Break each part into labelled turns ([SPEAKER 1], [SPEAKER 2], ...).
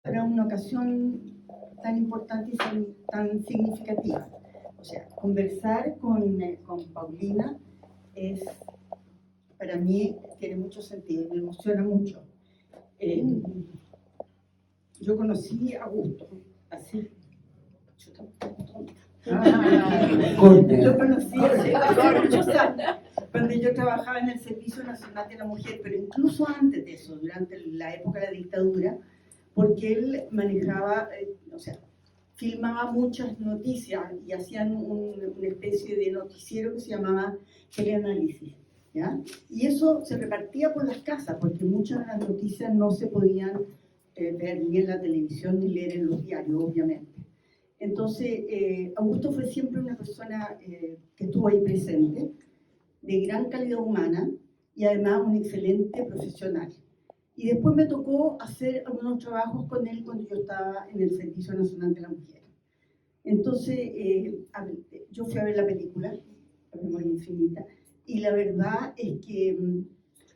[SPEAKER 1] para una ocasión tan importante y tan significativa. O sea, conversar con Paulina es, para mí, tiene mucho sentido y me emociona mucho. Yo conocí a Augusto, así, yo tampoco tonta. Lo conocí hace muchos años, cuando yo trabajaba en el Servicio Nacional de la Mujer, pero incluso antes de eso, durante la época de la dictadura, porque él manejaba, o sea, filmaba muchas noticias y hacían una especie de noticiero que se llamaba Teleanálisis, ¿ya? Y eso se repartía por las casas, porque muchas de las noticias no se podían ver ni en la televisión ni leer en los diarios, obviamente. Entonces, Augusto fue siempre una persona que estuvo ahí presente, de gran calidad humana y además un excelente profesional. Y después me tocó hacer algunos trabajos con él cuando yo estaba en el Servicio Nacional de la Mujer. Entonces, yo fui a ver la película, La Memoria Infinita, y la verdad es que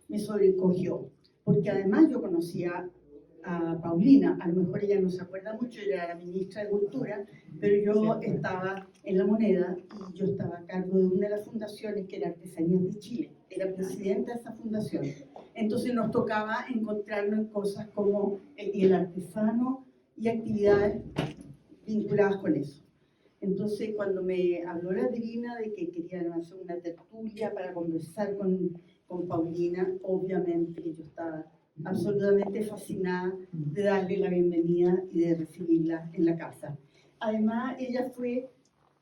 [SPEAKER 1] me sobrecogió, porque además yo conocía a Paulina, a lo mejor ella no se acuerda mucho, ella era la ministra de Cultura, pero yo estaba en La Moneda y yo estaba a cargo de una de las fundaciones que era Artesanías de Chile, era presidenta de esa fundación. Entonces nos tocaba encontrarnos en cosas como el Día del Artesano y actividades vinculadas con eso. Entonces cuando me habló la Adriana de que querían hacer una tertulia para conversar con Paulina, obviamente que yo estaba absolutamente fascinada de darle la bienvenida y de recibirla en la casa. Además, ella fue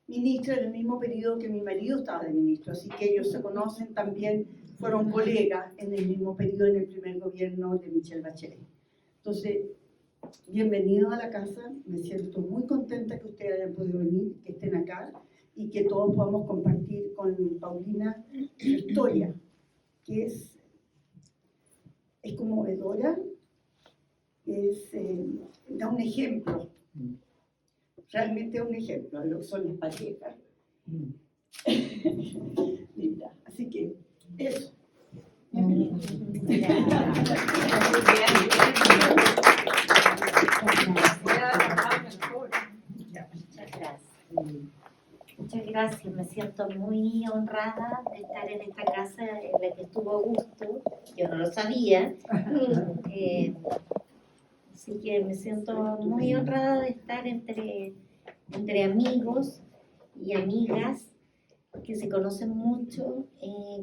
[SPEAKER 1] ministra en el mismo periodo que mi marido estaba de ministro, así que ellos se conocen también, fueron colegas en el mismo periodo, en el primer gobierno de Michelle Bachelet. Entonces, bienvenidos a la casa, me siento muy contenta que ustedes hayan podido venir, que estén acá y que todos podamos compartir con Paulina su historia, que es conmovedora, da un ejemplo, realmente un ejemplo de lo que son las parejas. Linda. Así que eso.
[SPEAKER 2] Muchas gracias, me siento muy honrada de estar en esta casa en la que estuvo Augusto, yo no lo sabía, así que me siento muy honrada de estar entre amigos y amigas que se conocen mucho,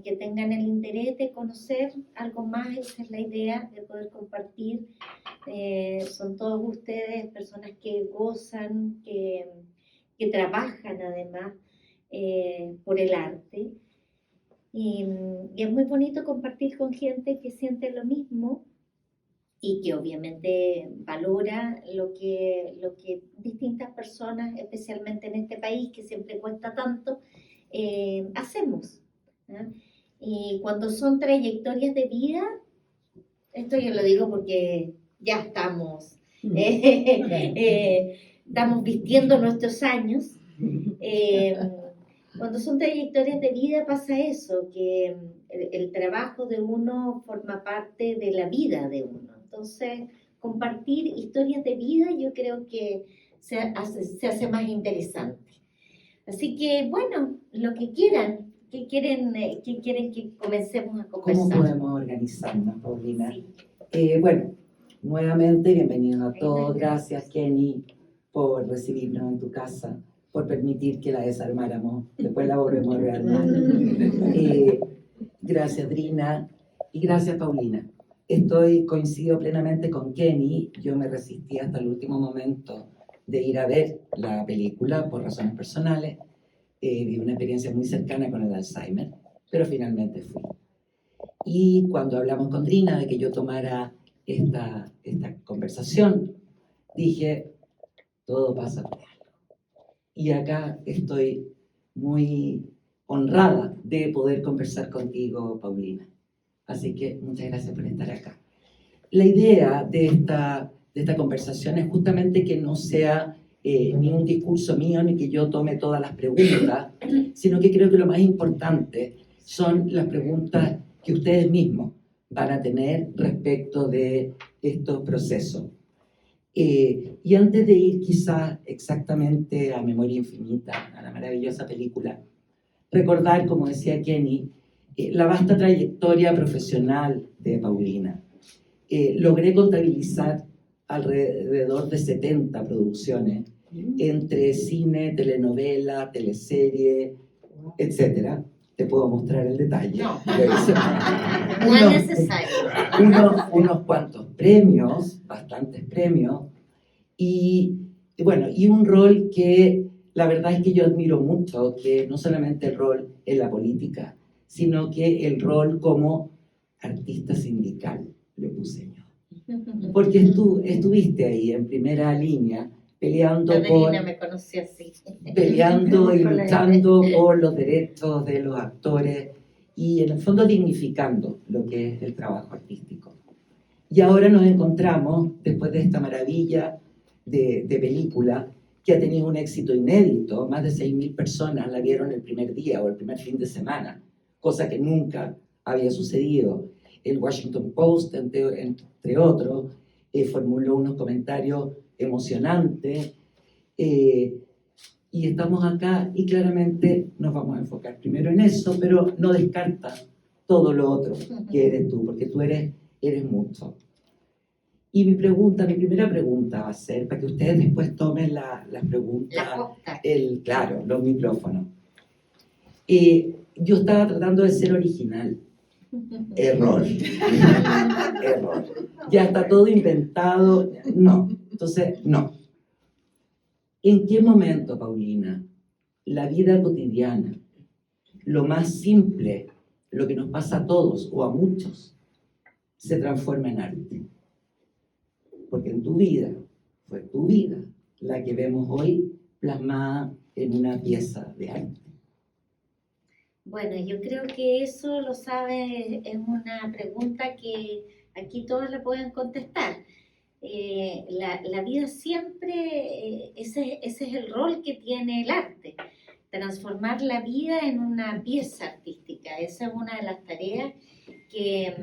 [SPEAKER 2] que tengan el interés de conocer algo más. Esa es la idea, de poder compartir. Son todos ustedes personas que gozan, que trabajan además por el arte. Y es muy bonito compartir con gente que siente lo mismo y que obviamente valora lo que distintas personas, especialmente en este país que siempre cuesta tanto, hacemos, ¿no? Y cuando son trayectorias de vida, esto yo lo digo porque ya estamos vistiendo nuestros años. Cuando son trayectorias de vida pasa eso, que el trabajo de uno forma parte de la vida de uno. Entonces, compartir historias de vida yo creo que se hace más interesante. Así que, bueno, lo que quieran, ¿qué quieren que comencemos a conversar?
[SPEAKER 3] ¿Cómo podemos organizarnos, Paulina? Sí. Bueno, nuevamente, bienvenidos a todos. Gracias, Kenny, por recibirnos en tu casa, por permitir que la desarmáramos. Después la volvemos a rearmar. Gracias, Drina, y gracias, Paulina. Coincido plenamente con Kenny. Yo me resistí hasta el último momento de ir a ver la película por razones personales. Viví una experiencia muy cercana con el Alzheimer, pero finalmente fui. Y cuando hablamos con Drina de que yo tomara esta conversación, dije, todo pasa por algo. Y acá estoy muy honrada de poder conversar contigo, Paulina. Así que muchas gracias por estar acá. La idea de esta conversación es justamente que no sea ni un discurso mío, ni que yo tome todas las preguntas, sino que creo que lo más importante son las preguntas que ustedes mismos van a tener respecto de estos procesos. Y antes de ir quizás exactamente a Memoria Infinita, a la maravillosa película, recordar, como decía Kenny, la vasta trayectoria profesional de Paulina. Logré contabilizar alrededor de 70 producciones, entre cine, telenovela, teleserie, etc. Te puedo mostrar el detalle.
[SPEAKER 2] No,
[SPEAKER 3] Lo
[SPEAKER 2] no
[SPEAKER 3] hice.
[SPEAKER 2] es necesario.
[SPEAKER 3] Unos cuantos premios, bastantes premios, y bueno, y un rol que la verdad es que yo admiro mucho, que no solamente el rol en la política, sino que el rol como artista sindical, le puse yo. Porque estuviste ahí en primera línea
[SPEAKER 2] Caterina me conoció así.
[SPEAKER 3] peleando y luchando por los derechos de los actores y en el fondo dignificando lo que es el trabajo artístico. Y ahora nos encontramos, después de esta maravilla de película, que ha tenido un éxito inédito, más de 6.000 personas la vieron el primer día o el primer fin de semana, cosa que nunca había sucedido. El Washington Post, entre otros, formuló unos comentarios emocionantes, y estamos acá y claramente nos vamos a enfocar primero en eso, pero no descarta todo lo otro que eres tú, porque tú eres mucho. Y mi primera pregunta va a ser, para que ustedes después tomen las preguntas, claro, los micrófonos. Yo estaba tratando de ser original. Error. Error. Ya está todo inventado. No. Entonces, no. ¿En qué momento, Paulina, la vida cotidiana, lo más simple, lo que nos pasa a todos o a muchos, se transforma en arte? Porque en tu vida, fue tu vida, la que vemos hoy plasmada en una pieza de arte.
[SPEAKER 2] Bueno, yo creo que eso lo sabe, es una pregunta que aquí todos la pueden contestar. La vida siempre, ese es el rol que tiene el arte, transformar la vida en una pieza artística. Esa es una de las tareas que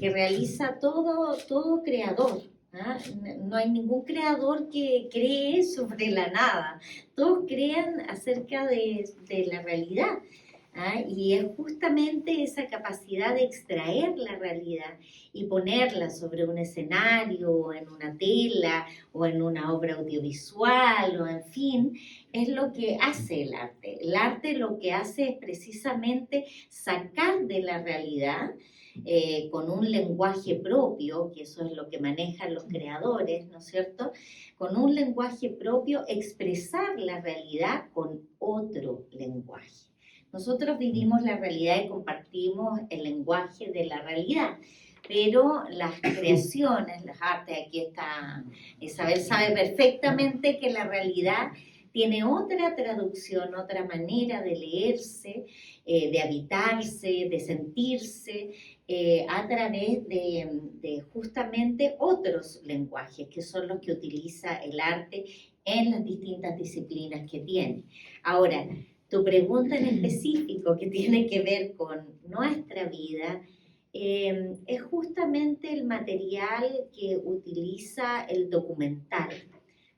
[SPEAKER 2] realiza todo creador. ¿Ah? No hay ningún creador que cree sobre la nada, todos crean acerca de la realidad. ¿Ah? Y es justamente esa capacidad de extraer la realidad y ponerla sobre un escenario, o en una tela, o en una obra audiovisual, o en fin, es lo que hace el arte. El arte lo que hace es precisamente sacar de la realidad, con un lenguaje propio, que eso es lo que manejan los creadores, ¿no es cierto? Con un lenguaje propio, expresar la realidad con otro lenguaje. Nosotros vivimos la realidad y compartimos el lenguaje de la realidad, pero las creaciones, las artes, aquí está Isabel, sabe perfectamente que la realidad tiene otra traducción, otra manera de leerse, de habitarse, de sentirse, a través de justamente otros lenguajes, que son los que utiliza el arte en las distintas disciplinas que tiene. Ahora, tu pregunta en específico, que tiene que ver con nuestra vida, es justamente el material que utiliza el documental.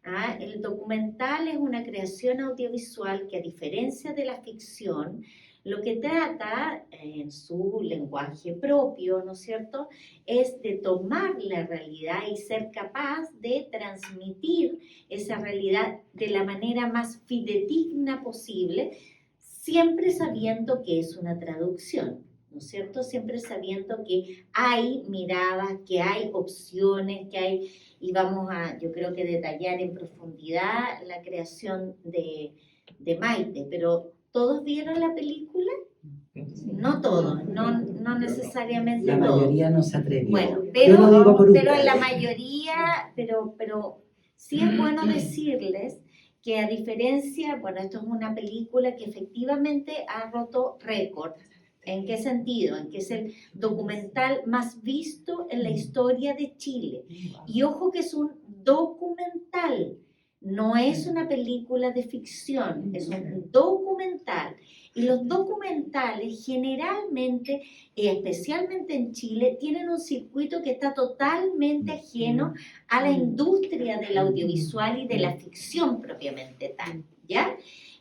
[SPEAKER 2] ¿Ah? El documental es una creación audiovisual que, a diferencia de la ficción, lo que trata en su lenguaje propio, ¿no es cierto?, es de tomar la realidad y ser capaz de transmitir esa realidad de la manera más fidedigna posible, siempre sabiendo que es una traducción, ¿no es cierto?, siempre sabiendo que hay miradas, que hay opciones, que hay, y vamos a, yo creo que detallar en profundidad la creación de Maite, pero ¿todos vieron la película? No todos, no necesariamente
[SPEAKER 3] la
[SPEAKER 2] todos.
[SPEAKER 3] La mayoría no se atrevió.
[SPEAKER 2] Bueno, pero en la mayoría, pero sí es bueno decirles que, a diferencia, bueno, esto es una película que efectivamente ha roto récord. ¿En qué sentido? En que es el documental más visto en la historia de Chile. Y ojo que es un documental, No es una película de ficción, es un documental. Y los documentales generalmente, especialmente en Chile, tienen un circuito que está totalmente ajeno a la industria del audiovisual y de la ficción propiamente tal, ¿ya?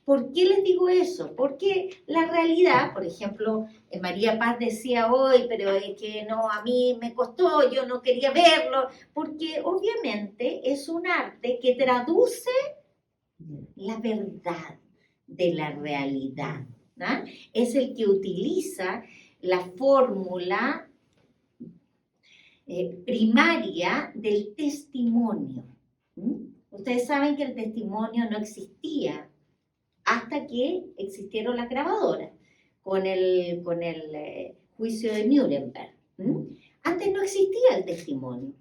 [SPEAKER 2] ¿Por qué les digo eso? Porque la realidad, por ejemplo, María Paz decía hoy, pero es que no, a mí me costó, yo no quería verlo, porque obviamente es un arte que traduce la verdad de la realidad, ¿no? Es el que utiliza la fórmula primaria del testimonio. Ustedes saben que el testimonio no existía hasta que existieron las grabadoras con el juicio de Nuremberg. Antes no existía el testimonio.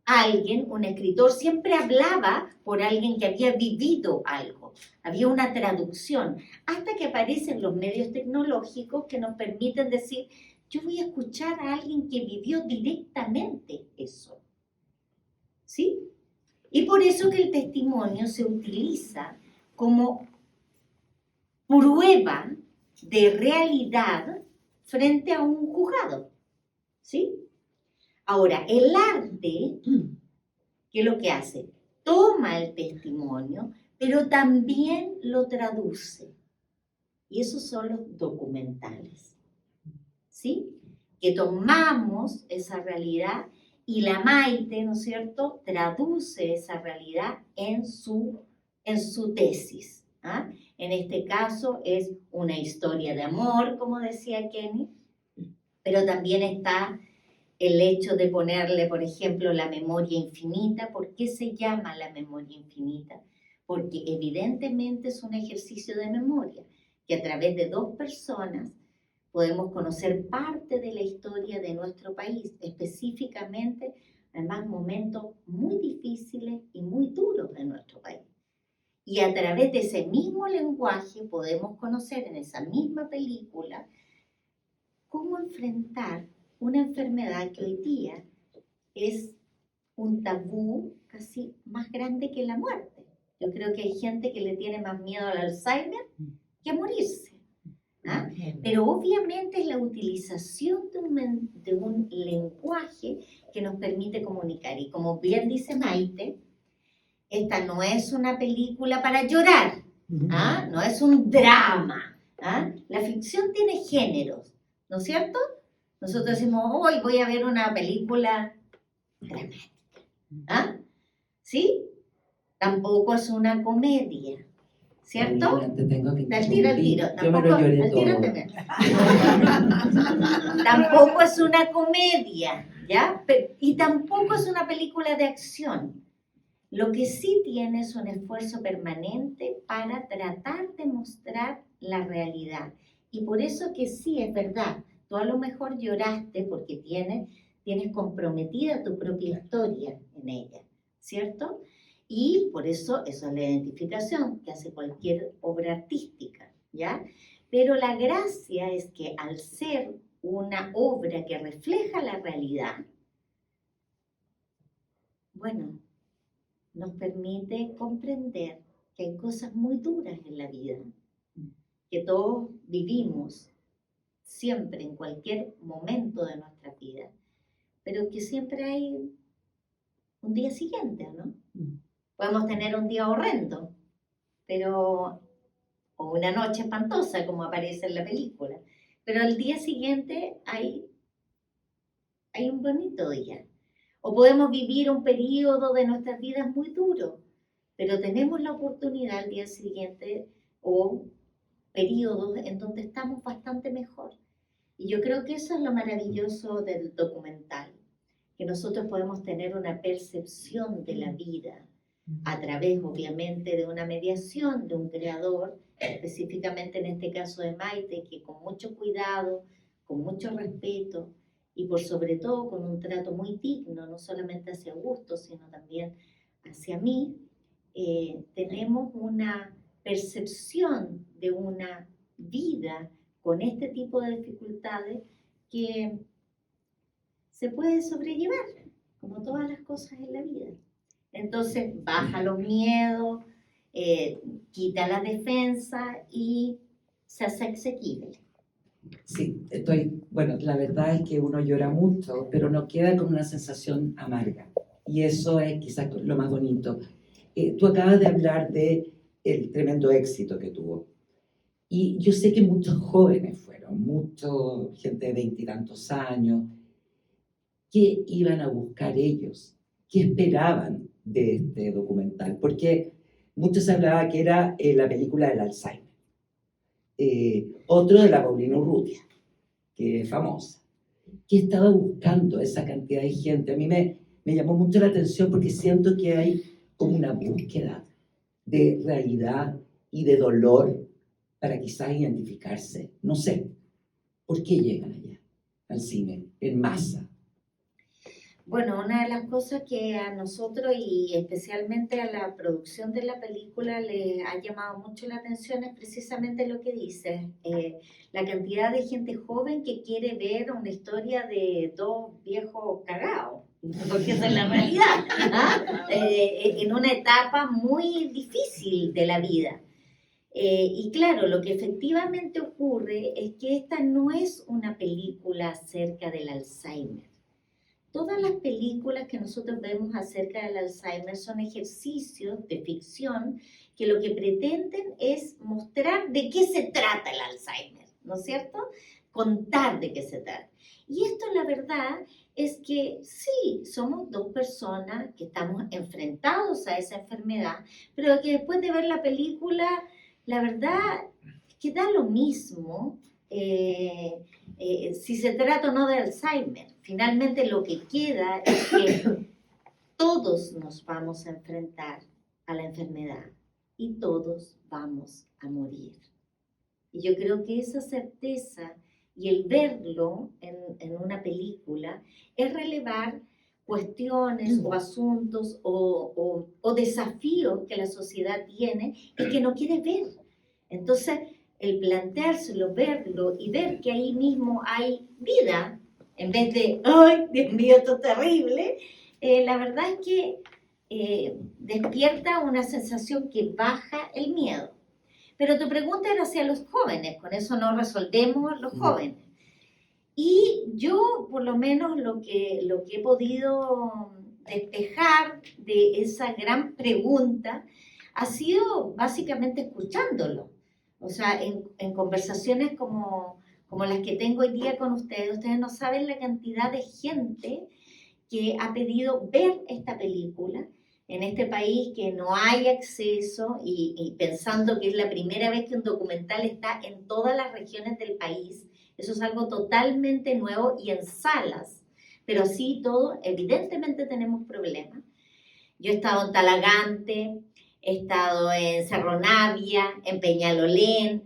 [SPEAKER 2] Alguien, un escritor, siempre hablaba por alguien que había vivido algo. Había una traducción. Hasta que aparecen los medios tecnológicos que nos permiten decir, yo voy a escuchar a alguien que vivió directamente eso. ¿Sí? Y por eso que el testimonio se utiliza como prueba de realidad frente a un juzgado. ¿Sí? Ahora, el arte, ¿qué es lo que hace? Toma el testimonio, pero también lo traduce. Y esos son los documentales. ¿Sí? Que tomamos esa realidad y la Maite, ¿no es cierto?, traduce esa realidad en su tesis. ¿Ah? En este caso es una historia de amor, como decía Kenny, pero también está el hecho de ponerle, por ejemplo, la memoria infinita. ¿Por qué se llama la memoria infinita? Porque evidentemente es un ejercicio de memoria, que a través de dos personas podemos conocer parte de la historia de nuestro país, específicamente, además, momentos muy difíciles y muy duros de nuestro país. Y a través de ese mismo lenguaje podemos conocer en esa misma película cómo enfrentar una enfermedad que hoy día es un tabú casi más grande que la muerte. Yo creo que hay gente que le tiene más miedo al Alzheimer que a morirse. ¿Ah? Pero obviamente es la utilización de un lenguaje que nos permite comunicar. Y como bien dice Maite, esta no es una película para llorar, ¿ah? No es un drama. ¿Ah? La ficción tiene géneros, ¿no es cierto? Nosotros decimos, hoy voy a ver una película dramática. ¿Ah? ¿Sí? Tampoco es una comedia, ¿cierto?
[SPEAKER 3] Paulina, te tengo que
[SPEAKER 2] Al tiro.
[SPEAKER 3] Yo me lo lloré todo.
[SPEAKER 2] Tampoco es una comedia, ¿ya? Y tampoco es una película de acción. Lo que sí tiene es un esfuerzo permanente para tratar de mostrar la realidad. Y por eso que sí, es verdad, tú a lo mejor lloraste porque tienes comprometida tu propia historia en ella, ¿cierto? Y por eso es la identificación que hace cualquier obra artística, ¿ya? Pero la gracia es que al ser una obra que refleja la realidad, bueno, nos permite comprender que hay cosas muy duras en la vida, que todos vivimos siempre, en cualquier momento de nuestra vida, pero que siempre hay un día siguiente, ¿no? Podemos tener un día horrendo, o una noche espantosa, como aparece en la película, pero al día siguiente hay un bonito día. O podemos vivir un periodo de nuestras vidas muy duro, pero tenemos la oportunidad al día siguiente o periodos en donde estamos bastante mejor. Y yo creo que eso es lo maravilloso del documental, que nosotros podemos tener una percepción de la vida a través, obviamente, de una mediación de un creador, específicamente en este caso de Maite, que con mucho cuidado, con mucho respeto y por sobre todo con un trato muy digno, no solamente hacia Augusto, sino también hacia mí, tenemos una percepción de una vida con este tipo de dificultades que se puede sobrellevar, como todas las cosas en la vida. Entonces baja los miedos, quita la defensa y se hace asequible.
[SPEAKER 3] Sí, bueno, la verdad es que uno llora mucho, pero no queda con una sensación amarga. Y eso es quizás lo más bonito. Tú acabas de hablar de el tremendo éxito que tuvo. Y yo sé que muchos jóvenes fueron, gente de 20 y tantos años. ¿Qué iban a buscar ellos? ¿Qué esperaban de este documental? Porque muchos hablaban que era la película del Alzheimer. Otro de la Paulina Urrutia, que es famosa. ¿Qué estaba buscando esa cantidad de gente? A mí me llamó mucho la atención porque siento que hay como una búsqueda de realidad y de dolor para quizás identificarse. No sé, ¿por qué llegan allá al cine en masa?
[SPEAKER 2] Bueno, una de las cosas que a nosotros y especialmente a la producción de la película le ha llamado mucho la atención es precisamente lo que dices, la cantidad de gente joven que quiere ver una historia de dos viejos cagados, porque esa es la realidad, ¿ah? En una etapa muy difícil de la vida. Y claro, lo que efectivamente ocurre es que esta no es una película acerca del Alzheimer. Todas las películas que nosotros vemos acerca del Alzheimer son ejercicios de ficción que lo que pretenden es mostrar de qué se trata el Alzheimer, ¿no es cierto? Contar de qué se trata. Y esto, la verdad, es que sí, somos dos personas que estamos enfrentados a esa enfermedad, pero que después de ver la película, la verdad es que da lo mismo. Si se trata o no de Alzheimer. Finalmente lo que queda es que todos nos vamos a enfrentar a la enfermedad y todos vamos a morir. Y yo creo que esa certeza y el verlo en una película es relevar cuestiones o asuntos o desafíos que la sociedad tiene y que no quiere ver. Entonces, el planteárselo, verlo y ver que ahí mismo hay vida, en vez de, ¡ay, Dios mío, esto es terrible! La verdad es que despierta una sensación que baja el miedo. Pero tu pregunta era hacia los jóvenes, con eso no resolvemos los jóvenes. Y yo, por lo menos, lo que he podido despejar de esa gran pregunta ha sido básicamente escuchándolo. O sea, en conversaciones como las que tengo hoy día con ustedes no saben la cantidad de gente que ha pedido ver esta película en este país que no hay acceso y pensando que es la primera vez que un documental está en todas las regiones del país. Eso es algo totalmente nuevo y en salas, pero así todo, evidentemente tenemos problemas. Yo he estado en Talagante, he estado en Cerro Navia, en Peñalolén,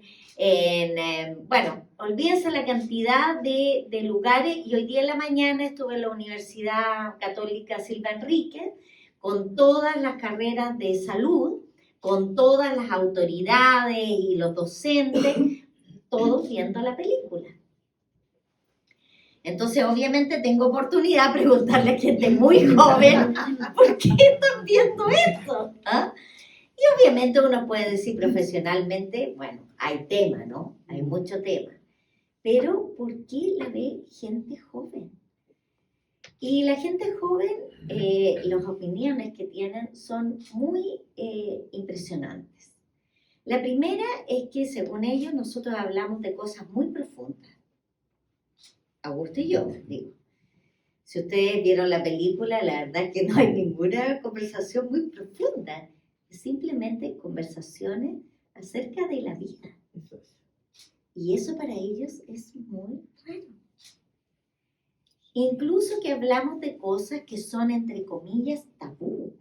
[SPEAKER 2] bueno, olvídense la cantidad de lugares, y hoy día en la mañana estuve en la Universidad Católica Silva Enríquez, con todas las carreras de salud, con todas las autoridades y los docentes, todos viendo la película. Entonces, obviamente, tengo oportunidad de preguntarle a gente muy joven, ¿por qué están viendo esto? ¿Ah? Y obviamente uno puede decir profesionalmente, bueno, hay tema, ¿no? Hay mucho tema. Pero, ¿por qué la ve gente joven? Y la gente joven, las opiniones que tienen son muy impresionantes. La primera es que, según ellos, nosotros hablamos de cosas muy profundas. Augusto y yo, digo. Si ustedes vieron la película, la verdad es que no hay ninguna conversación muy profunda. Es simplemente conversaciones acerca de la vida. Y eso para ellos es muy raro. Incluso que hablamos de cosas que son, entre comillas, tabú.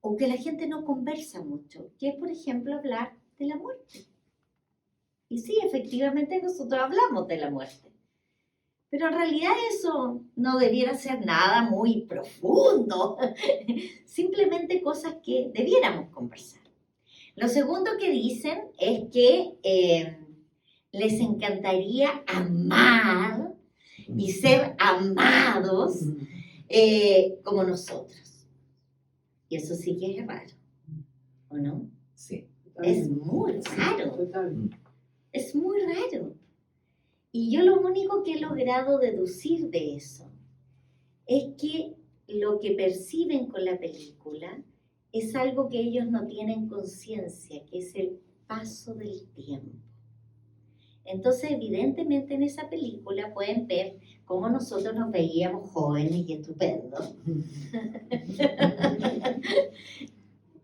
[SPEAKER 2] O que la gente no conversa mucho. Que es, por ejemplo, hablar de la muerte. Y sí, efectivamente nosotros hablamos de la muerte. Pero en realidad eso no debiera ser nada muy profundo. Simplemente cosas que debiéramos conversar. Lo segundo que dicen es que les encantaría amar y ser amados como nosotros. Y eso sí que es raro, ¿o no?
[SPEAKER 3] Sí.
[SPEAKER 2] Es muy raro,
[SPEAKER 4] Total.
[SPEAKER 2] es muy raro. Y yo lo único que he logrado deducir de eso es que lo que perciben con la película es algo que ellos no tienen conciencia, que es el paso del tiempo. Entonces, evidentemente en esa película pueden ver cómo nosotros nos veíamos jóvenes y estupendos.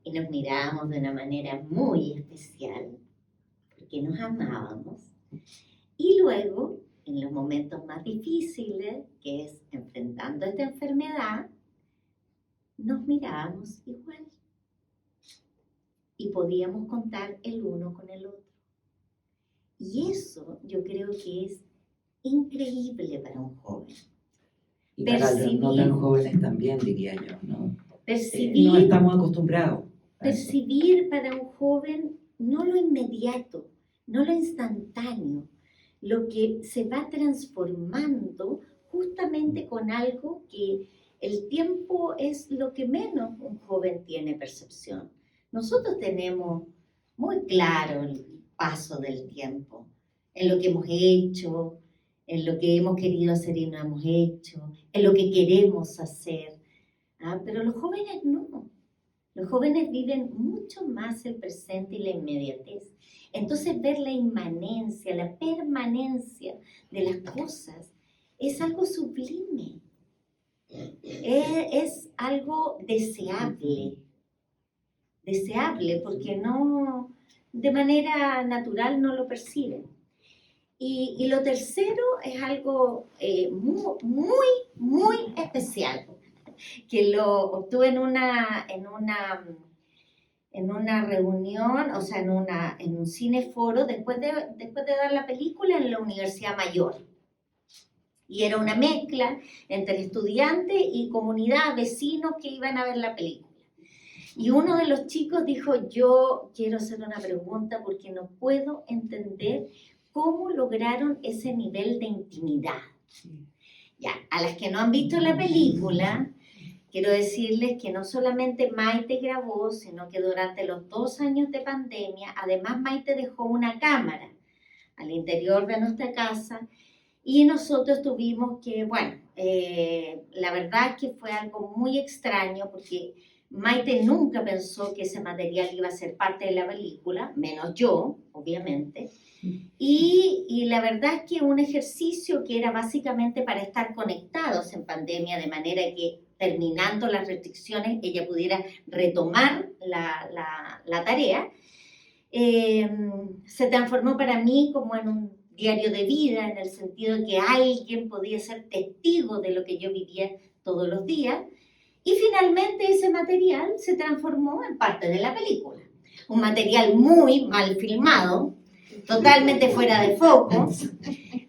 [SPEAKER 2] Y nos mirábamos de una manera muy especial, porque nos amábamos. Y luego, en los momentos más difíciles, que es enfrentando esta enfermedad, nos mirábamos igual. Y podíamos contar el uno con el otro. Y eso yo creo que es increíble para un joven.
[SPEAKER 3] Y para los no
[SPEAKER 2] Percibir.
[SPEAKER 3] tan jóvenes también, diría yo, ¿no?
[SPEAKER 2] Percibir,
[SPEAKER 3] No estamos acostumbrados a eso.
[SPEAKER 2] percibir para un joven no lo inmediato, no lo instantáneo, lo que se va transformando justamente con algo que el tiempo es lo que menos un joven tiene percepción. Nosotros tenemos muy claro el paso del tiempo, en lo que hemos hecho, en lo que hemos querido hacer y no hemos hecho, en lo que queremos hacer. Pero los jóvenes no. Los jóvenes viven mucho más el presente y la inmediatez. Entonces ver la inmanencia, la permanencia de las cosas es algo sublime. Es algo deseable. Deseable porque no, de manera natural no lo perciben. Y lo tercero es algo muy especial, que lo obtuve en una reunión, o sea, en un cineforo, después de dar la película en la Universidad Mayor. Y era una mezcla entre estudiantes y comunidad, vecinos que iban a ver la película. Y uno de los chicos dijo, yo quiero hacer una pregunta porque no puedo entender cómo lograron ese nivel de intimidad. Ya, a las que no han visto la película, quiero decirles que no solamente Maite grabó, sino que durante los 2 años de pandemia, además Maite dejó una cámara al interior de nuestra casa y nosotros tuvimos que, bueno, la verdad es que fue algo muy extraño porque Maite nunca pensó que ese material iba a ser parte de la película, menos yo, obviamente. Y la verdad es que un ejercicio que era básicamente para estar conectados en pandemia, de manera que terminando las restricciones ella pudiera retomar la tarea, se transformó para mí como en un diario de vida, en el sentido de que alguien podía ser testigo de lo que yo vivía todos los días. Y finalmente ese material se transformó en parte de la película. Un material muy mal filmado, totalmente fuera de foco.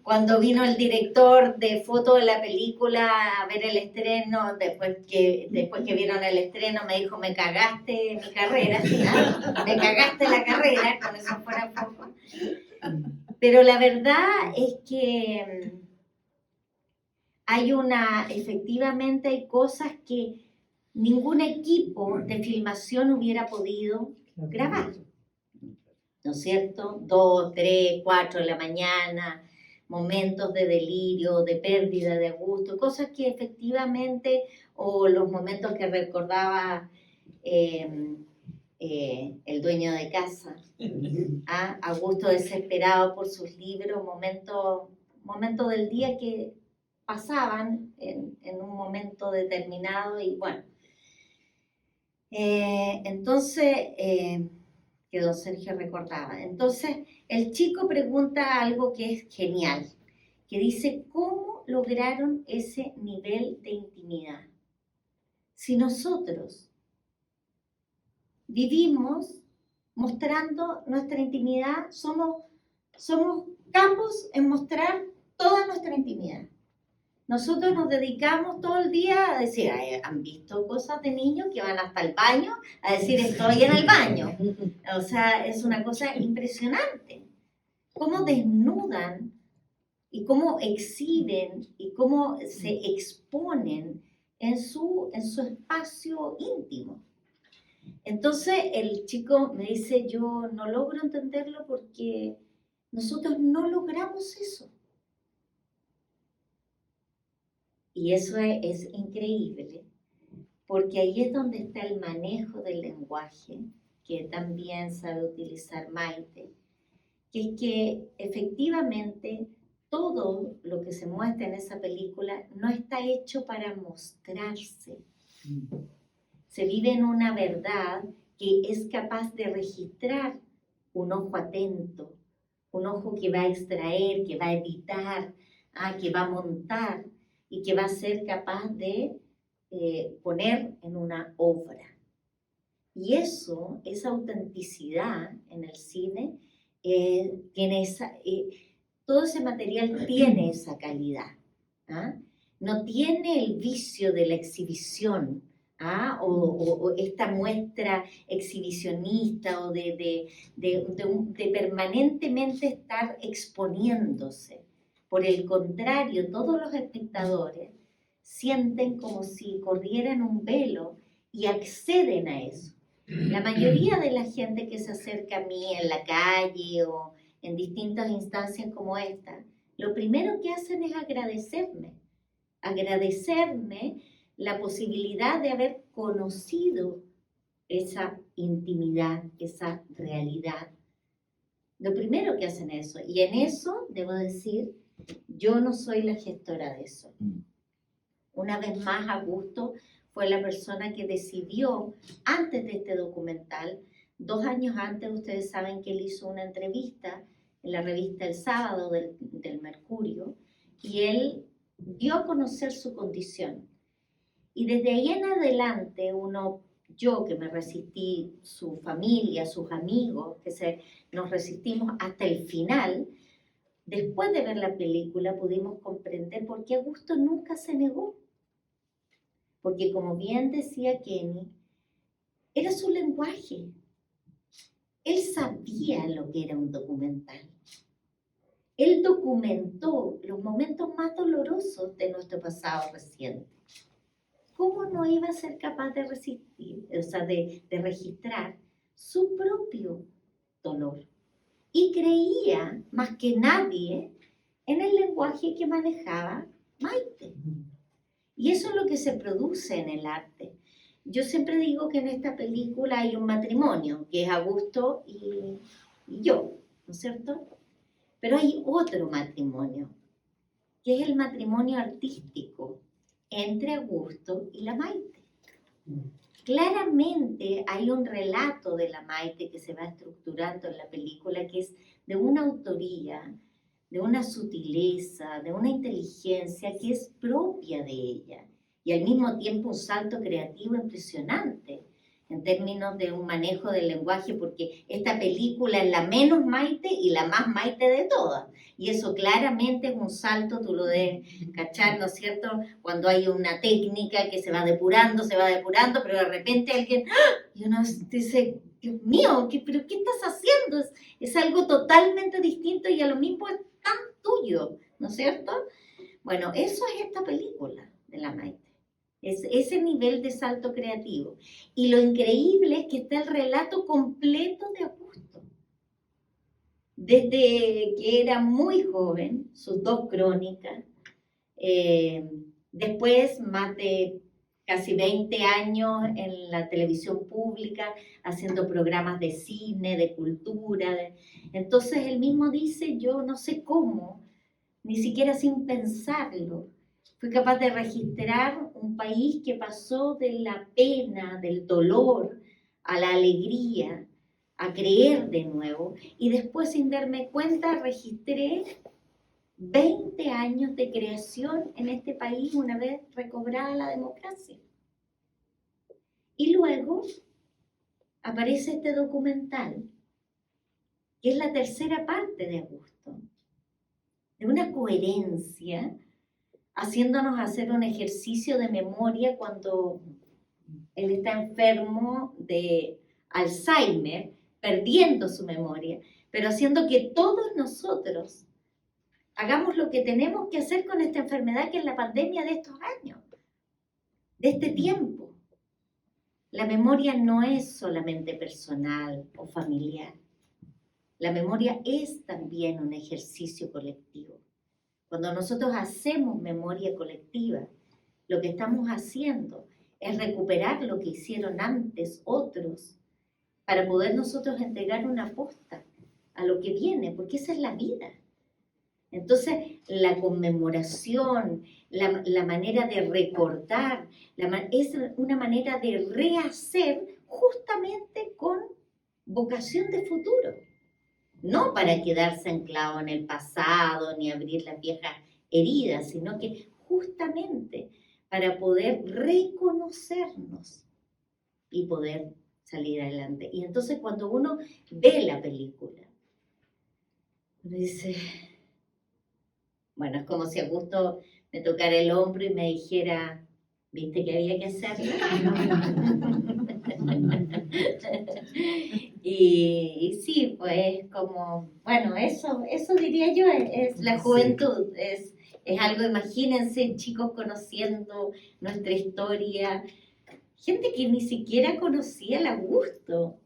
[SPEAKER 2] Cuando vino el director de foto de la película a ver el estreno, después que vieron el estreno, me dijo, me cagaste mi carrera, me cagaste la carrera, con eso fuera de foco. Pero la verdad es que efectivamente hay cosas que ningún equipo de filmación hubiera podido grabar. ¿No es cierto? 2, 3, 4 de la mañana, momentos de delirio, de pérdida de gusto, cosas que efectivamente, o los momentos que recordaba el dueño de casa, Augusto desesperado por sus libros, momentos del día que pasaban en un momento determinado y bueno. Entonces, que don Sergio recordaba. Entonces, el chico pregunta algo que es genial, que dice, ¿cómo lograron ese nivel de intimidad? Si nosotros vivimos mostrando nuestra intimidad, somos capos en mostrar toda nuestra intimidad. Nosotros nos dedicamos todo el día a decir, ¿han visto cosas de niños que van hasta el baño a decir estoy en el baño? O sea, es una cosa impresionante. Cómo desnudan y cómo exhiben y cómo se exponen en su espacio íntimo. Entonces el chico me dice, yo no logro entenderlo porque nosotros no logramos eso. Y eso es increíble, porque ahí es donde está el manejo del lenguaje, que también sabe utilizar Maite, que es que efectivamente todo lo que se muestra en esa película no está hecho para mostrarse. Se vive en una verdad que es capaz de registrar un ojo atento, un ojo que va a extraer, que va a editar, que va a montar y que va a ser capaz de poner en una obra. Y eso, esa autenticidad en el cine, tiene todo ese material tiene esa calidad. No tiene el vicio de la exhibición, o esta muestra exhibicionista o de permanentemente estar exponiéndose. Por el contrario, todos los espectadores sienten como si corrieran un velo y acceden a eso. La mayoría de la gente que se acerca a mí en la calle o en distintas instancias como esta, lo primero que hacen es agradecerme la posibilidad de haber conocido esa intimidad, esa realidad. Lo primero que hacen es eso, y en eso, debo decir, yo no soy la gestora de eso. Una vez más, Augusto fue la persona que decidió, antes de este documental, 2 años antes, ustedes saben que él hizo una entrevista en la revista El Sábado del Mercurio, y él dio a conocer su condición. Y desde ahí en adelante, yo que me resistí, su familia, sus amigos, nos resistimos hasta el final, después de ver la película pudimos comprender por qué Augusto nunca se negó. Porque como bien decía Kenny, era su lenguaje. Él sabía lo que era un documental. Él documentó los momentos más dolorosos de nuestro pasado reciente. ¿Cómo no iba a ser capaz de resistir, de registrar su propio dolor? Y creía, más que nadie, en el lenguaje que manejaba Maite. Y eso es lo que se produce en el arte. Yo siempre digo que en esta película hay un matrimonio, que es Augusto y yo, ¿no es cierto? Pero hay otro matrimonio, que es el matrimonio artístico entre Augusto y la Maite. Claramente hay un relato de la Maite que se va estructurando en la película, que es de una autoría, de una sutileza, de una inteligencia que es propia de ella, y al mismo tiempo un salto creativo impresionante en términos de un manejo del lenguaje, porque esta película es la menos Maite y la más Maite de todas, y eso claramente es un salto, tú lo debes cachar, ¿no es cierto?, cuando hay una técnica que se va depurando, pero de repente alguien, y uno dice, Dios mío, ¿pero qué estás haciendo? Es algo totalmente distinto y a lo mismo es tan tuyo, ¿no es cierto? Bueno, eso es esta película de la Maite. Es ese nivel de salto creativo. Y lo increíble es que está el relato completo de Augusto. Desde que era muy joven, sus 2 crónicas, después más de casi 20 años en la televisión pública, haciendo programas de cine, de cultura. Entonces él mismo dice, yo no sé cómo, ni siquiera sin pensarlo, fui capaz de registrar un país que pasó de la pena, del dolor, a la alegría, a creer de nuevo, y después sin darme cuenta registré 20 años de creación en este país una vez recobrada la democracia. Y luego aparece este documental, que es la tercera parte de Augusto, de una coherencia, haciéndonos hacer un ejercicio de memoria cuando él está enfermo de Alzheimer, perdiendo su memoria, pero haciendo que todos nosotros hagamos lo que tenemos que hacer con esta enfermedad que es la pandemia de estos años, de este tiempo. la memoria no es solamente personal o familiar. La memoria es también un ejercicio colectivo. Cuando nosotros hacemos memoria colectiva, lo que estamos haciendo es recuperar lo que hicieron antes otros para poder nosotros entregar una posta a lo que viene, porque esa es la vida. Entonces, la conmemoración, la manera de recordar, es una manera de rehacer justamente con vocación de futuro. No para quedarse anclado en el pasado ni abrir las viejas heridas, sino que justamente para poder reconocernos y poder salir adelante. Y entonces cuando uno ve la película, uno dice, bueno, es como si Augusto me tocara el hombro y me dijera, ¿viste que había que hacerlo? Y sí, pues como, bueno, eso diría yo, es la juventud, es algo, imagínense chicos conociendo nuestra historia, gente que ni siquiera conocía el Augusto,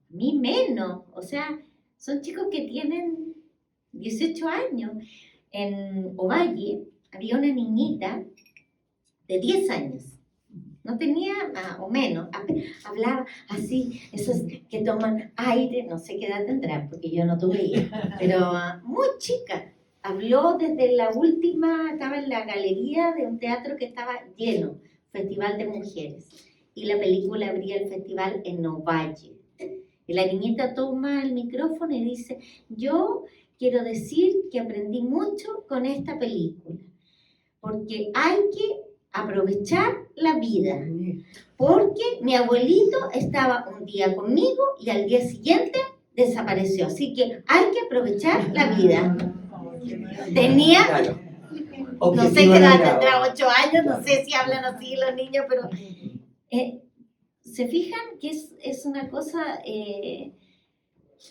[SPEAKER 2] ni menos, o sea, son chicos que tienen 18 años. En Ovalle había una niñita de 10 años, no tenía más o menos, hablaba así, esos que toman aire, no sé qué edad tendrá, porque yo no tuve hijos, pero muy chica. Habló desde la última, estaba en la galería de un teatro que estaba lleno, Festival de Mujeres, y la película abría el festival en Ovalle. Y la niñita toma el micrófono y dice, yo quiero decir que aprendí mucho con esta película, porque hay que aprovechar la vida, porque mi abuelito estaba un día conmigo y al día siguiente desapareció, así que hay que aprovechar la vida. Tenía, no sé qué edad tendrá, 8 años, no sé si hablan así los niños, pero se fijan que es una cosa,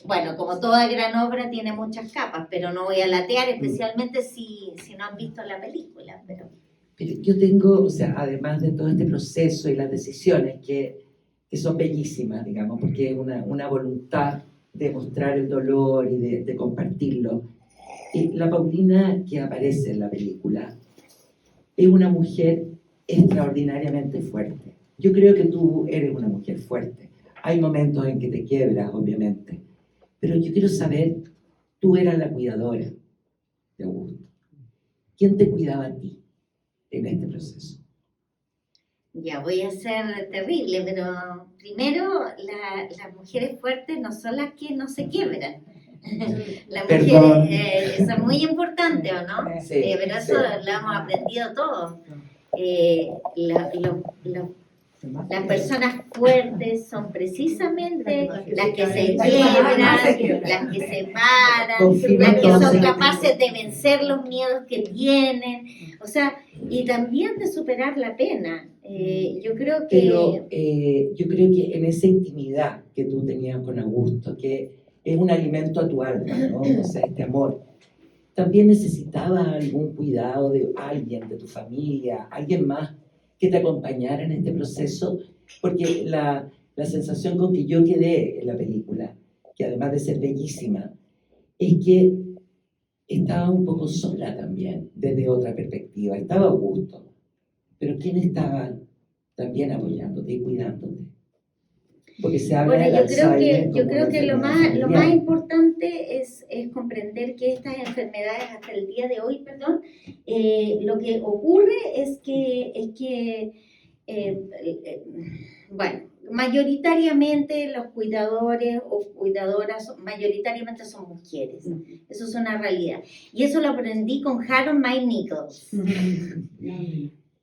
[SPEAKER 2] bueno, como toda gran obra tiene muchas capas, pero no voy a latear, especialmente si no han visto la película, pero
[SPEAKER 3] yo tengo, o sea, además de todo este proceso y las decisiones que son bellísimas, digamos, porque es una voluntad de mostrar el dolor y de compartirlo. La Paulina que aparece en la película es una mujer extraordinariamente fuerte. Yo creo que tú eres una mujer fuerte. Hay momentos en que te quiebras, obviamente, pero yo quiero saber, tú eras la cuidadora de Augusto. ¿Quién te cuidaba a ti en este proceso?
[SPEAKER 2] Ya voy a ser terrible, pero primero las mujeres fuertes no son las que no se quiebran. Las mujeres son muy importantes, ¿o no?
[SPEAKER 3] Sí,
[SPEAKER 2] pero eso lo hemos aprendido todos. Las personas fuertes son precisamente las que se quiebran, las que se paran, las que son capaces de vencer los miedos que tienen, o sea, y también de superar la pena. Yo creo que...
[SPEAKER 3] Pero yo creo que en esa intimidad que tú tenías con Augusto, que es un alimento a tu alma, ¿no? O sea, este amor, también necesitabas algún cuidado de alguien, de tu familia, alguien más que te acompañara en este proceso, porque la sensación con que yo quedé en la película, que además de ser bellísima, es que estaba un poco sola también, desde otra perspectiva. Estaba Augusto, pero ¿quién estaba también apoyándote y cuidándote? Porque se habla
[SPEAKER 2] bueno,
[SPEAKER 3] del Alzheimer
[SPEAKER 2] yo creo que lo más
[SPEAKER 3] familiar.
[SPEAKER 2] importante es comprender que estas enfermedades hasta el día de hoy, lo que ocurre es que bueno, mayoritariamente los cuidadores o cuidadoras, mayoritariamente son mujeres. Eso es una realidad. Y eso lo aprendí con Harold May Nichols.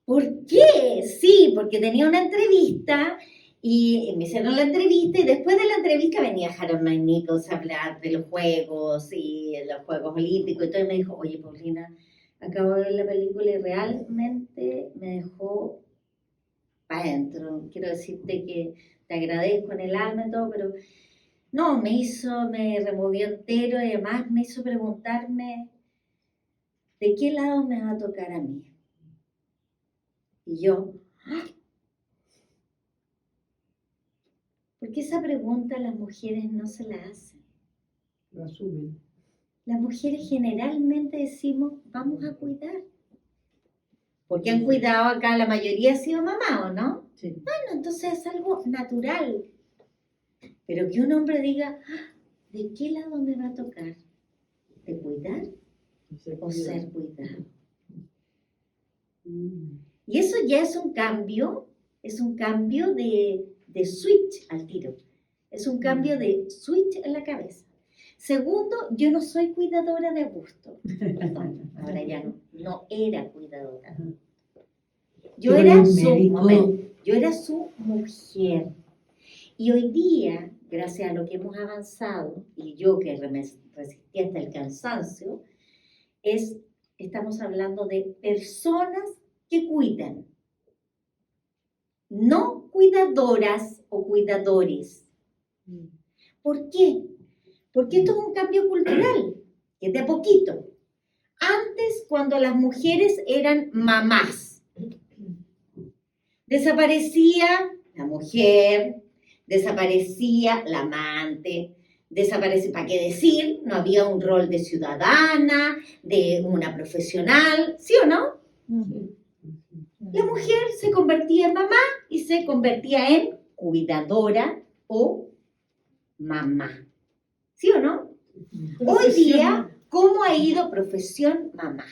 [SPEAKER 2] ¿Por qué? Sí, porque tenía una entrevista y me hicieron la entrevista y después de la entrevista venía Harold May Nichols a hablar de los Juegos y los Juegos Olímpicos y todo, y me dijo, oye Paulina, acabo de ver la película y realmente me dejó para adentro. Quiero decirte que te agradezco en el alma y todo, pero no, me removió entero y además me hizo preguntarme de qué lado me va a tocar a mí. Y yo, Porque esa pregunta las mujeres no se la hacen.
[SPEAKER 4] Lo asumen.
[SPEAKER 2] Las mujeres generalmente decimos, vamos a cuidar. Porque han cuidado acá, la mayoría ha sido mamá, ¿o no?
[SPEAKER 4] Sí.
[SPEAKER 2] Bueno, entonces es algo natural. Pero que un hombre diga, "Ah, ¿de qué lado me va a tocar? ¿De cuidar o ser cuidado?" Y eso ya es un cambio de switch al tiro. Es un cambio de switch en la cabeza. Segundo, yo no soy cuidadora de Augusto. Perdón, ahora ya no era cuidadora. Yo
[SPEAKER 3] Pero
[SPEAKER 2] era
[SPEAKER 3] los
[SPEAKER 2] su,
[SPEAKER 3] médicos-
[SPEAKER 2] yo era su mujer. Y hoy día, gracias a lo que hemos avanzado, y yo que resistí hasta el cansancio, estamos hablando de personas que cuidan. No cuidadoras o cuidadores. ¿Por qué? Porque esto es un cambio cultural, que es de a poquito. Antes, cuando las mujeres eran mamás, desaparecía la mujer, desaparecía la amante, ¿para qué decir? No había un rol de ciudadana, de una profesional, ¿sí o no? La mujer se convertía en mamá y se convertía en cuidadora o mamá, ¿sí o no? Hoy día, ¿cómo ha ido profesión mamá?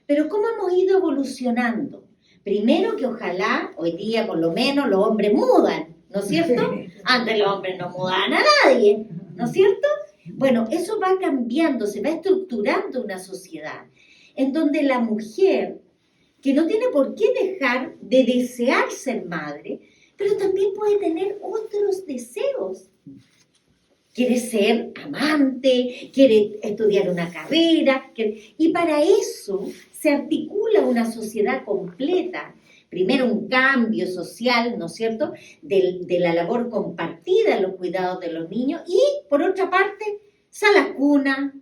[SPEAKER 2] Pero ¿cómo hemos ido evolucionando? Primero que ojalá, hoy día por lo menos los hombres mudan, ¿no es cierto? Antes los hombres no mudaban a nadie, ¿no es cierto? Bueno, eso va cambiando, se va estructurando una sociedad en donde la mujer, que no tiene por qué dejar de desear ser madre, pero también puede tener otros deseos. Quiere ser amante, quiere estudiar una carrera, y para eso se articula una sociedad completa. Primero un cambio social, ¿no es cierto?, de la labor compartida en los cuidados de los niños y, por otra parte, salas cuna,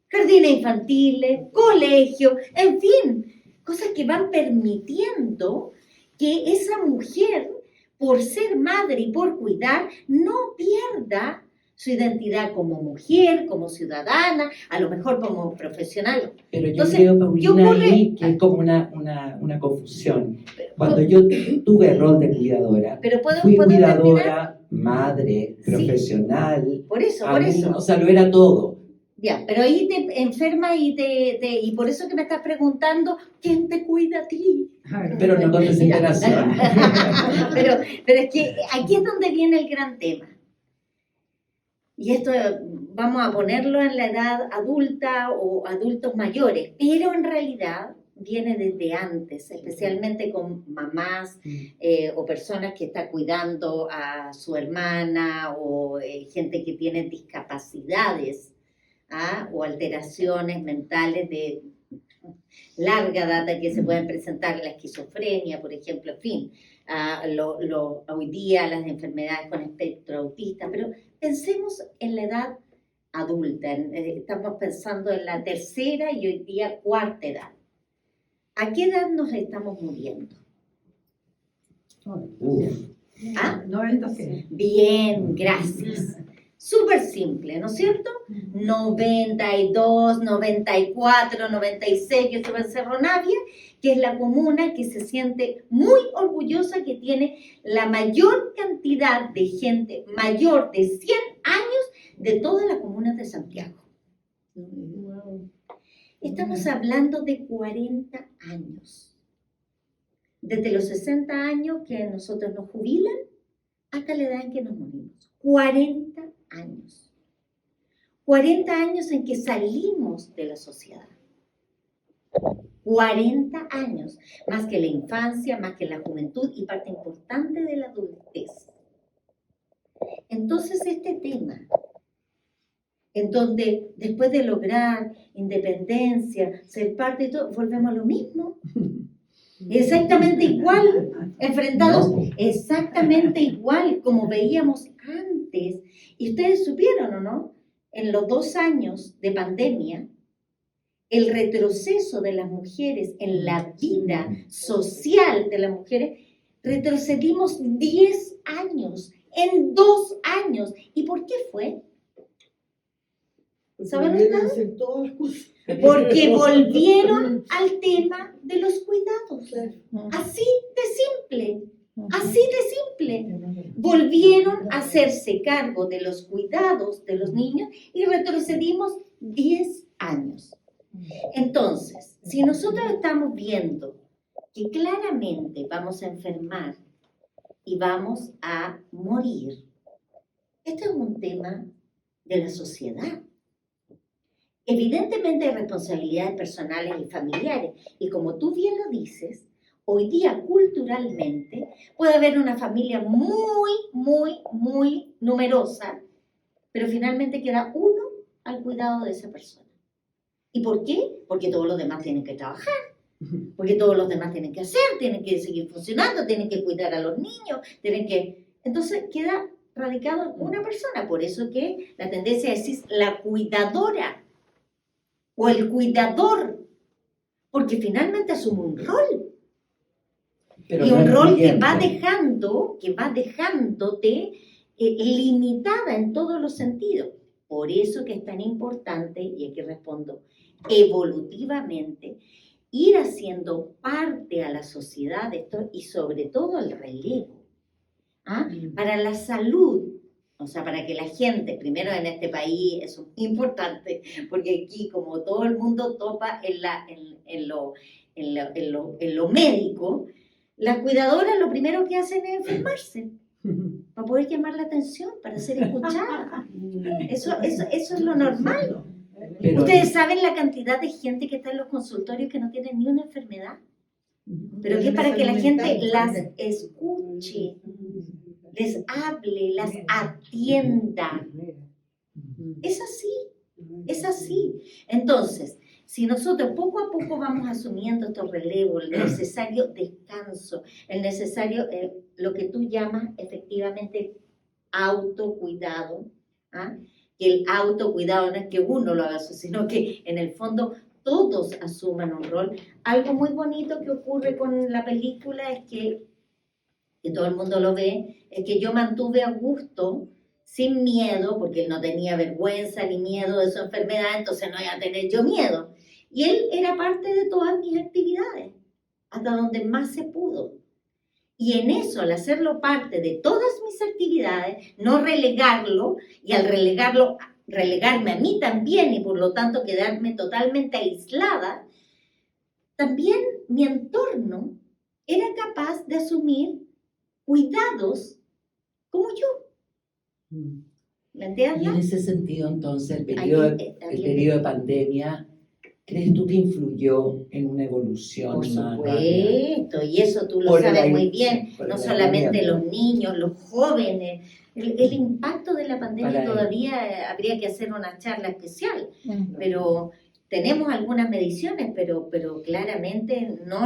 [SPEAKER 2] jardines infantiles, colegios, en fin, cosas que van permitiendo que esa mujer, por ser madre y por cuidar, no pierda su identidad como mujer, como ciudadana, a lo mejor como profesional.
[SPEAKER 3] Pero yo
[SPEAKER 2] Entonces,
[SPEAKER 3] creo,
[SPEAKER 2] ¿qué
[SPEAKER 3] Paulina,
[SPEAKER 2] ocurre?
[SPEAKER 3] ahí que es como una confusión. Cuando yo tuve rol de cuidadora,
[SPEAKER 2] Pero
[SPEAKER 3] fui
[SPEAKER 2] ¿puedo terminar?
[SPEAKER 3] cuidadora, madre,
[SPEAKER 2] Sí.
[SPEAKER 3] profesional,
[SPEAKER 2] Por eso.
[SPEAKER 3] o sea, lo era todo.
[SPEAKER 2] Ya, pero ahí te enfermas y por eso que me estás preguntando, ¿quién te cuida a ti?
[SPEAKER 3] Pero no con desesperación.
[SPEAKER 2] pero es que aquí es donde viene el gran tema. Y esto vamos a ponerlo en la edad adulta o adultos mayores, pero en realidad viene desde antes, especialmente con mamás o personas que están cuidando a su hermana o gente que tiene discapacidades o alteraciones mentales de larga data que se pueden presentar, la esquizofrenia, por ejemplo, en fin, hoy día las enfermedades con espectro autista, pero pensemos en la edad adulta, estamos pensando en la tercera y hoy día cuarta edad. ¿A qué edad nos estamos muriendo?
[SPEAKER 3] Uf.
[SPEAKER 4] 90 sí.
[SPEAKER 2] Bien, gracias. Súper simple, ¿no es cierto? 92, 94, 96, yo estuve en Cerro Navia, que es la comuna que se siente muy orgullosa, que tiene la mayor cantidad de gente mayor de 100 años de todas las comunas de Santiago. Estamos hablando de 40 años. Desde los 60 años que nosotros nos jubilan hasta la edad en que nos morimos. 40 años. 40 años en que salimos de la sociedad. 40 años, más que la infancia, más que la juventud y parte importante de la adultez. Entonces este tema, en donde después de lograr independencia, ser parte de todo, volvemos a lo mismo. Exactamente igual, enfrentados exactamente igual como veíamos antes. Y ustedes supieron, ¿o no? En los 2 años de pandemia, el retroceso de las mujeres en la vida social de las mujeres, retrocedimos 10 años en 2 años. ¿Y por qué fue? ¿Saben
[SPEAKER 4] Volvieron a
[SPEAKER 2] ustedes?
[SPEAKER 4] hacer todas las cosas.
[SPEAKER 2] Porque volvieron al tema de los cuidados.
[SPEAKER 4] Claro.
[SPEAKER 2] Así de simple, así de simple. Volvieron a hacerse cargo de los cuidados de los niños y retrocedimos 10 años. Entonces, si nosotros estamos viendo que claramente vamos a enfermar y vamos a morir, este es un tema de la sociedad. Evidentemente hay responsabilidades personales y familiares, y como tú bien lo dices, hoy día culturalmente puede haber una familia muy numerosa, pero finalmente queda uno al cuidado de esa persona. ¿Y por qué? Porque todos los demás tienen que trabajar, porque todos los demás tienen que hacer, tienen que seguir funcionando, tienen que cuidar a los niños, tienen que... Entonces queda radicado en una persona, por eso que la tendencia es decir la cuidadora o el cuidador, porque finalmente asume un rol.
[SPEAKER 3] Pero
[SPEAKER 2] Y
[SPEAKER 3] no
[SPEAKER 2] un rol que
[SPEAKER 3] excluyente.
[SPEAKER 2] va dejándote limitada en todos los sentidos. Por eso que es tan importante, y aquí respondo, evolutivamente, ir haciendo parte a la sociedad de esto y sobre todo el relevo. ¿Ah? Para la salud, o sea, para que la gente, primero en este país, eso es importante, porque aquí como todo el mundo topa en lo médico, las cuidadoras lo primero que hacen es enfermarse, para poder llamar la atención, para ser escuchadas. Eso es lo normal.
[SPEAKER 3] Pero-
[SPEAKER 2] Ustedes saben la cantidad de gente que está en los consultorios que no tienen ni una enfermedad, pero que es para que la gente las escuche, les hable, las atienda. Es así. Entonces, si nosotros poco a poco vamos asumiendo estos relevos, el necesario descanso, el necesario, lo que tú llamas efectivamente autocuidado, ¿ah? Que el autocuidado no es que uno lo haga, sino que en el fondo todos asuman un rol. Algo muy bonito que ocurre con la película es que todo el mundo lo ve, es que yo mantuve a Augusto sin miedo, porque él no tenía vergüenza ni miedo de su enfermedad, entonces no iba a tener yo miedo. Y él era parte de todas mis actividades, hasta donde más se pudo. Y en eso, al hacerlo parte de todas mis actividades, no relegarlo, y al relegarlo, relegarme a mí también, y por lo tanto quedarme totalmente aislada, también mi entorno era capaz de asumir cuidados como yo. ¿Me
[SPEAKER 3] Y
[SPEAKER 2] entiendes?
[SPEAKER 3] en ese sentido, entonces, el periodo de pandemia, ¿crees tú que influyó en una evolución
[SPEAKER 2] Por
[SPEAKER 3] más
[SPEAKER 2] supuesto, y eso tú lo
[SPEAKER 3] Por el
[SPEAKER 2] sabes
[SPEAKER 3] ai-
[SPEAKER 2] muy bien,
[SPEAKER 3] sí, por
[SPEAKER 2] no
[SPEAKER 3] el
[SPEAKER 2] solamente
[SPEAKER 3] aislamiento.
[SPEAKER 2] los niños, los jóvenes. El impacto de la pandemia
[SPEAKER 3] Para
[SPEAKER 2] todavía habría que hacer una charla especial, pero tenemos algunas mediciones, pero claramente no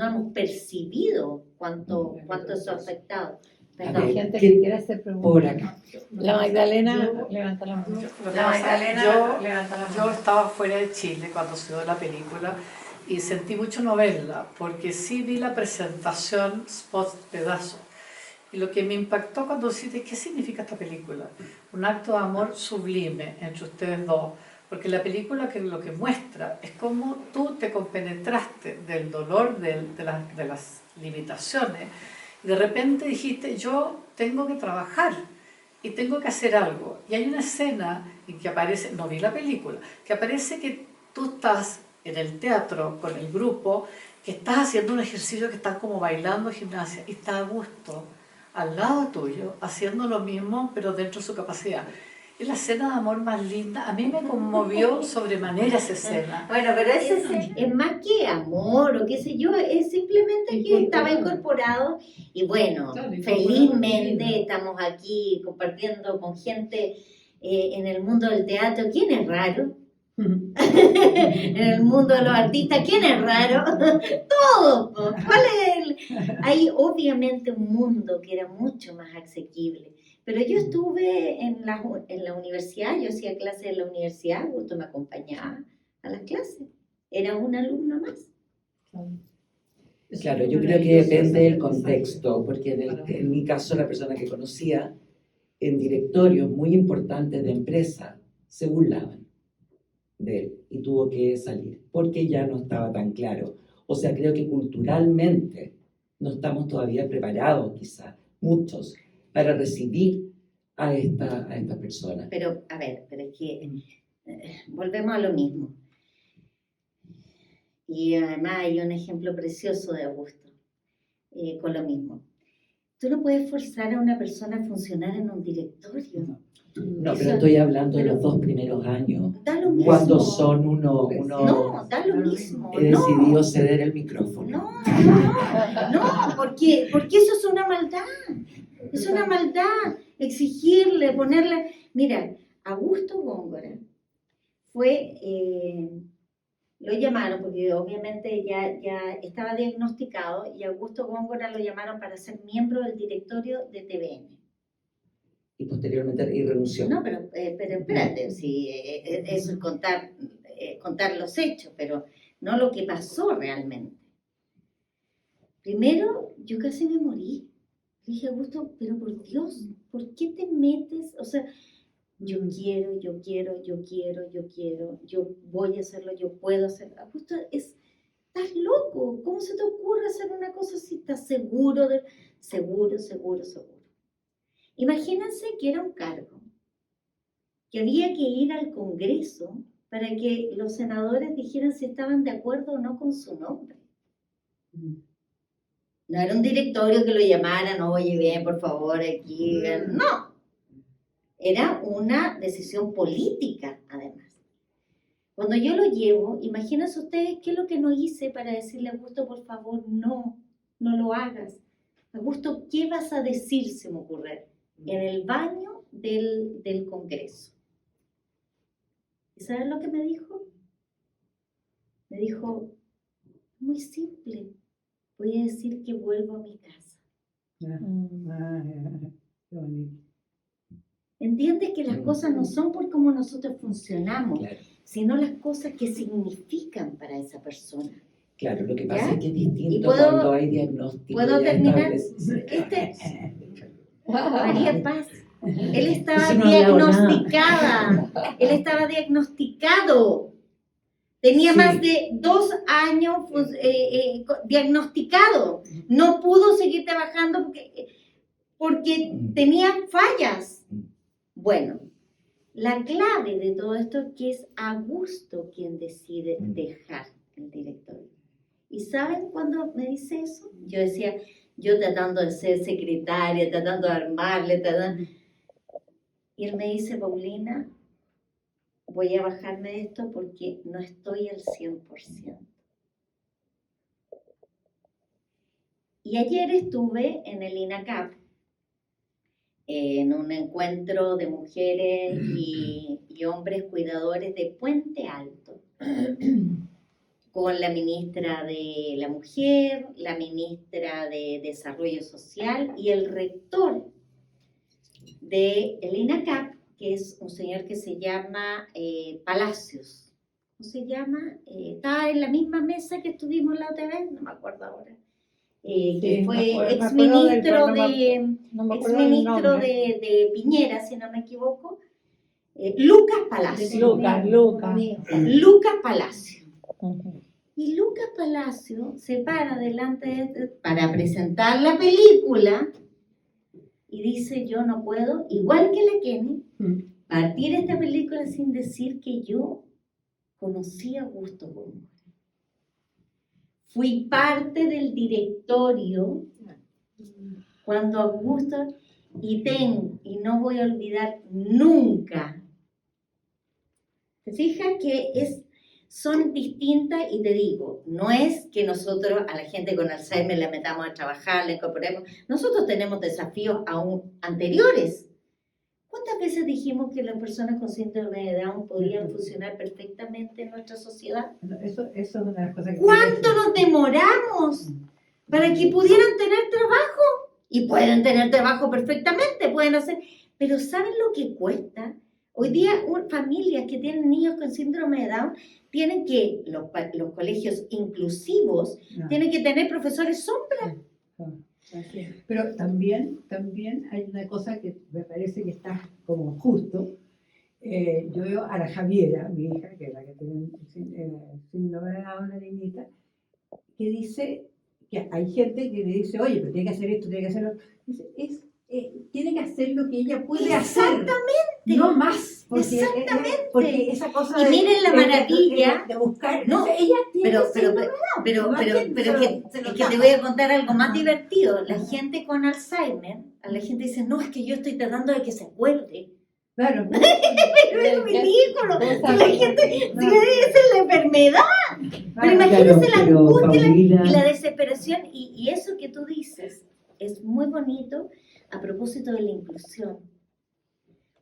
[SPEAKER 2] hemos percibido cuánto eso ha afectado.
[SPEAKER 3] A
[SPEAKER 2] Perdón.
[SPEAKER 3] ver,
[SPEAKER 5] Gente
[SPEAKER 3] ¿qué-
[SPEAKER 5] que quiere hacer preguntas.
[SPEAKER 3] por acá?
[SPEAKER 5] La Magdalena levanta la mano.
[SPEAKER 6] Lo que
[SPEAKER 5] La
[SPEAKER 6] pasa,
[SPEAKER 5] Magdalena levanta la
[SPEAKER 6] yo
[SPEAKER 5] mano.
[SPEAKER 6] estaba fuera de Chile cuando se dio la película y sentí mucho no verla, porque sí vi la presentación, spots, pedazos. Y lo que me impactó cuando dijiste, ¿qué significa esta película? Un acto de amor sublime entre ustedes dos. Porque la película que lo que muestra es cómo tú te compenetraste del dolor, de las limitaciones. Y de repente dijiste, yo tengo que trabajar y tengo que hacer algo. Y hay una escena en que aparece, no vi la película, que aparece que tú estás en el teatro con el grupo, que estás haciendo un ejercicio que están como bailando gimnasia y está a gusto al lado tuyo, haciendo lo mismo, pero dentro de su capacidad. Es la escena de amor más linda. A mí me conmovió sobremanera esa escena.
[SPEAKER 2] Bueno, pero ese es más que amor o qué sé yo, es simplemente que estaba incorporado y bueno,
[SPEAKER 4] Claro, incorporado.
[SPEAKER 2] felizmente estamos aquí compartiendo con gente en el mundo del teatro. ¿Quién es raro? En el mundo de los artistas, ¿quién es raro? Todos. ¿Cuál es Hay obviamente un mundo que era mucho más asequible. Pero yo estuve en la universidad, yo hacía clases en la universidad, Augusto me acompañaba a las clases. Era un alumno más.
[SPEAKER 3] Claro, yo creo que depende del contexto, porque en mi caso la persona que conocía en directorios muy importantes de empresa se burlaban de él y tuvo que salir porque ya no estaba tan claro. O sea, creo que culturalmente no estamos todavía preparados, quizás, muchos, para recibir a esta persona.
[SPEAKER 2] Pero, a ver, pero es que volvemos a lo mismo. Y además hay un ejemplo precioso de Augusto, con lo mismo. Tú no puedes forzar a una persona a funcionar en un directorio.
[SPEAKER 3] No, pero estoy hablando de los 2 primeros años,
[SPEAKER 2] Da lo mismo.
[SPEAKER 3] cuando son uno
[SPEAKER 2] No, da lo mismo.
[SPEAKER 3] he decidido ceder el micrófono.
[SPEAKER 2] No, porque eso es una maldad. Es una maldad exigirle, ponerle... Mira, Augusto Góngora fue... lo llamaron, porque obviamente ya estaba diagnosticado, y Augusto Góngora lo llamaron para ser miembro del directorio de TVN.
[SPEAKER 3] Y posteriormente renunció.
[SPEAKER 2] No, pero espérate, sí, eso es contar los hechos, pero no lo que pasó realmente. Primero, yo casi me morí. Dije, Augusto, pero por Dios, ¿por qué te metes? O sea, yo quiero, yo voy a hacerlo, yo puedo hacerlo. Augusto, estás loco, ¿cómo se te ocurre hacer una cosa así? ¿Estás seguro? Seguro. Imagínense que era un cargo, que había que ir al Congreso para que los senadores dijeran si estaban de acuerdo o no con su nombre. No era un directorio que lo llamaran, oye, ven, por favor, aquí. No. Era una decisión política, además. Cuando yo lo llevo, imagínense ustedes qué es lo que no hice para decirle a Augusto, por favor, no lo hagas. Augusto, ¿qué vas a decir, se me ocurre? En el baño del Congreso. ¿Y sabes lo que me dijo? Me dijo, muy simple, voy a decir que vuelvo a mi casa.
[SPEAKER 4] Qué bonito.
[SPEAKER 2] ¿Entiendes que las cosas no son por cómo nosotros funcionamos,
[SPEAKER 3] Claro.
[SPEAKER 2] sino las cosas que significan para esa persona?
[SPEAKER 3] Claro, lo que pasa
[SPEAKER 2] ¿Ya?
[SPEAKER 3] es que es
[SPEAKER 2] ¿Y
[SPEAKER 3] distinto
[SPEAKER 2] puedo-
[SPEAKER 3] cuando hay diagnóstico.
[SPEAKER 2] ¿Puedo
[SPEAKER 3] ya
[SPEAKER 2] terminar?
[SPEAKER 3] establecido.
[SPEAKER 2] María Paz, él estaba
[SPEAKER 3] Eso no ha hablado
[SPEAKER 2] diagnosticada, él estaba diagnosticado, tenía
[SPEAKER 3] Sí.
[SPEAKER 2] más de 2 años diagnosticado, no pudo seguir trabajando porque tenía fallas. Bueno, la clave de todo esto es que es Augusto quien decide dejar el directorio. ¿Y saben cuándo me dice eso? Yo decía, yo tratando de ser secretaria, tratando de armarle, y él me dice, Paulina, voy a bajarme de esto porque no estoy al 100%. Y ayer estuve en el INACAP, en un encuentro de mujeres y hombres cuidadores de Puente Alto, con la ministra de la Mujer, la ministra de Desarrollo Social y el rector del INACAP, que es un señor que se llama Palacios. ¿Cómo se llama? Estaba en la misma mesa que estuvimos la otra vez, no me acuerdo ahora. Que fue exministro de Piñera, si no me equivoco. Lucas Palacio. Lucas Palacio. Y Lucas Palacio se para delante para presentar la película y dice, yo no puedo, igual que la Kenny, partir esta película sin decir que yo conocí a Augusto Góngora. Fui parte del directorio cuando Augusto, y no voy a olvidar nunca. ¿Te fijas que son distintas? Y te digo, no es que nosotros a la gente con Alzheimer la metamos a trabajar, la incorporemos. Nosotros tenemos desafíos aún anteriores. ¿Cuántas veces dijimos que las personas con síndrome de Down podrían funcionar perfectamente en nuestra sociedad?
[SPEAKER 4] Eso es una de las cosas que...
[SPEAKER 2] ¿Cuánto nos demoramos para que pudieran tener trabajo? Y pueden tener trabajo perfectamente, pueden hacer... Pero ¿saben lo que cuesta Hoy día, familias que tienen niños con síndrome de Down tienen que, los colegios inclusivos,
[SPEAKER 4] No.
[SPEAKER 2] tienen que tener profesores sombra.
[SPEAKER 4] Pero también hay una cosa que me parece que está como justo. Yo veo a la Javiera, mi hija, que es la que tiene síndrome de Down, una niñita, que dice que hay gente que le dice, oye, pero tiene que hacer esto, tiene que hacer lo otro. Dice, tiene que hacer lo que ella puede hacer. No más. Porque, porque esa cosa
[SPEAKER 2] Y miren la maravilla.
[SPEAKER 4] de buscar.
[SPEAKER 2] No,
[SPEAKER 4] Entonces, ella tiene
[SPEAKER 2] Pero
[SPEAKER 4] más
[SPEAKER 2] es
[SPEAKER 4] se lo
[SPEAKER 2] que te voy a contar algo más divertido. La gente con Alzheimer, a la gente dice, no, es que yo estoy tratando de que se acuerde.
[SPEAKER 4] Claro.
[SPEAKER 2] Pero es ridículo. Si la gente, si esa es la enfermedad. Pero imagínense la
[SPEAKER 3] pero,
[SPEAKER 2] angustia
[SPEAKER 3] Paulina,
[SPEAKER 2] y la desesperación. Y eso que tú dices es muy bonito a propósito de la inclusión.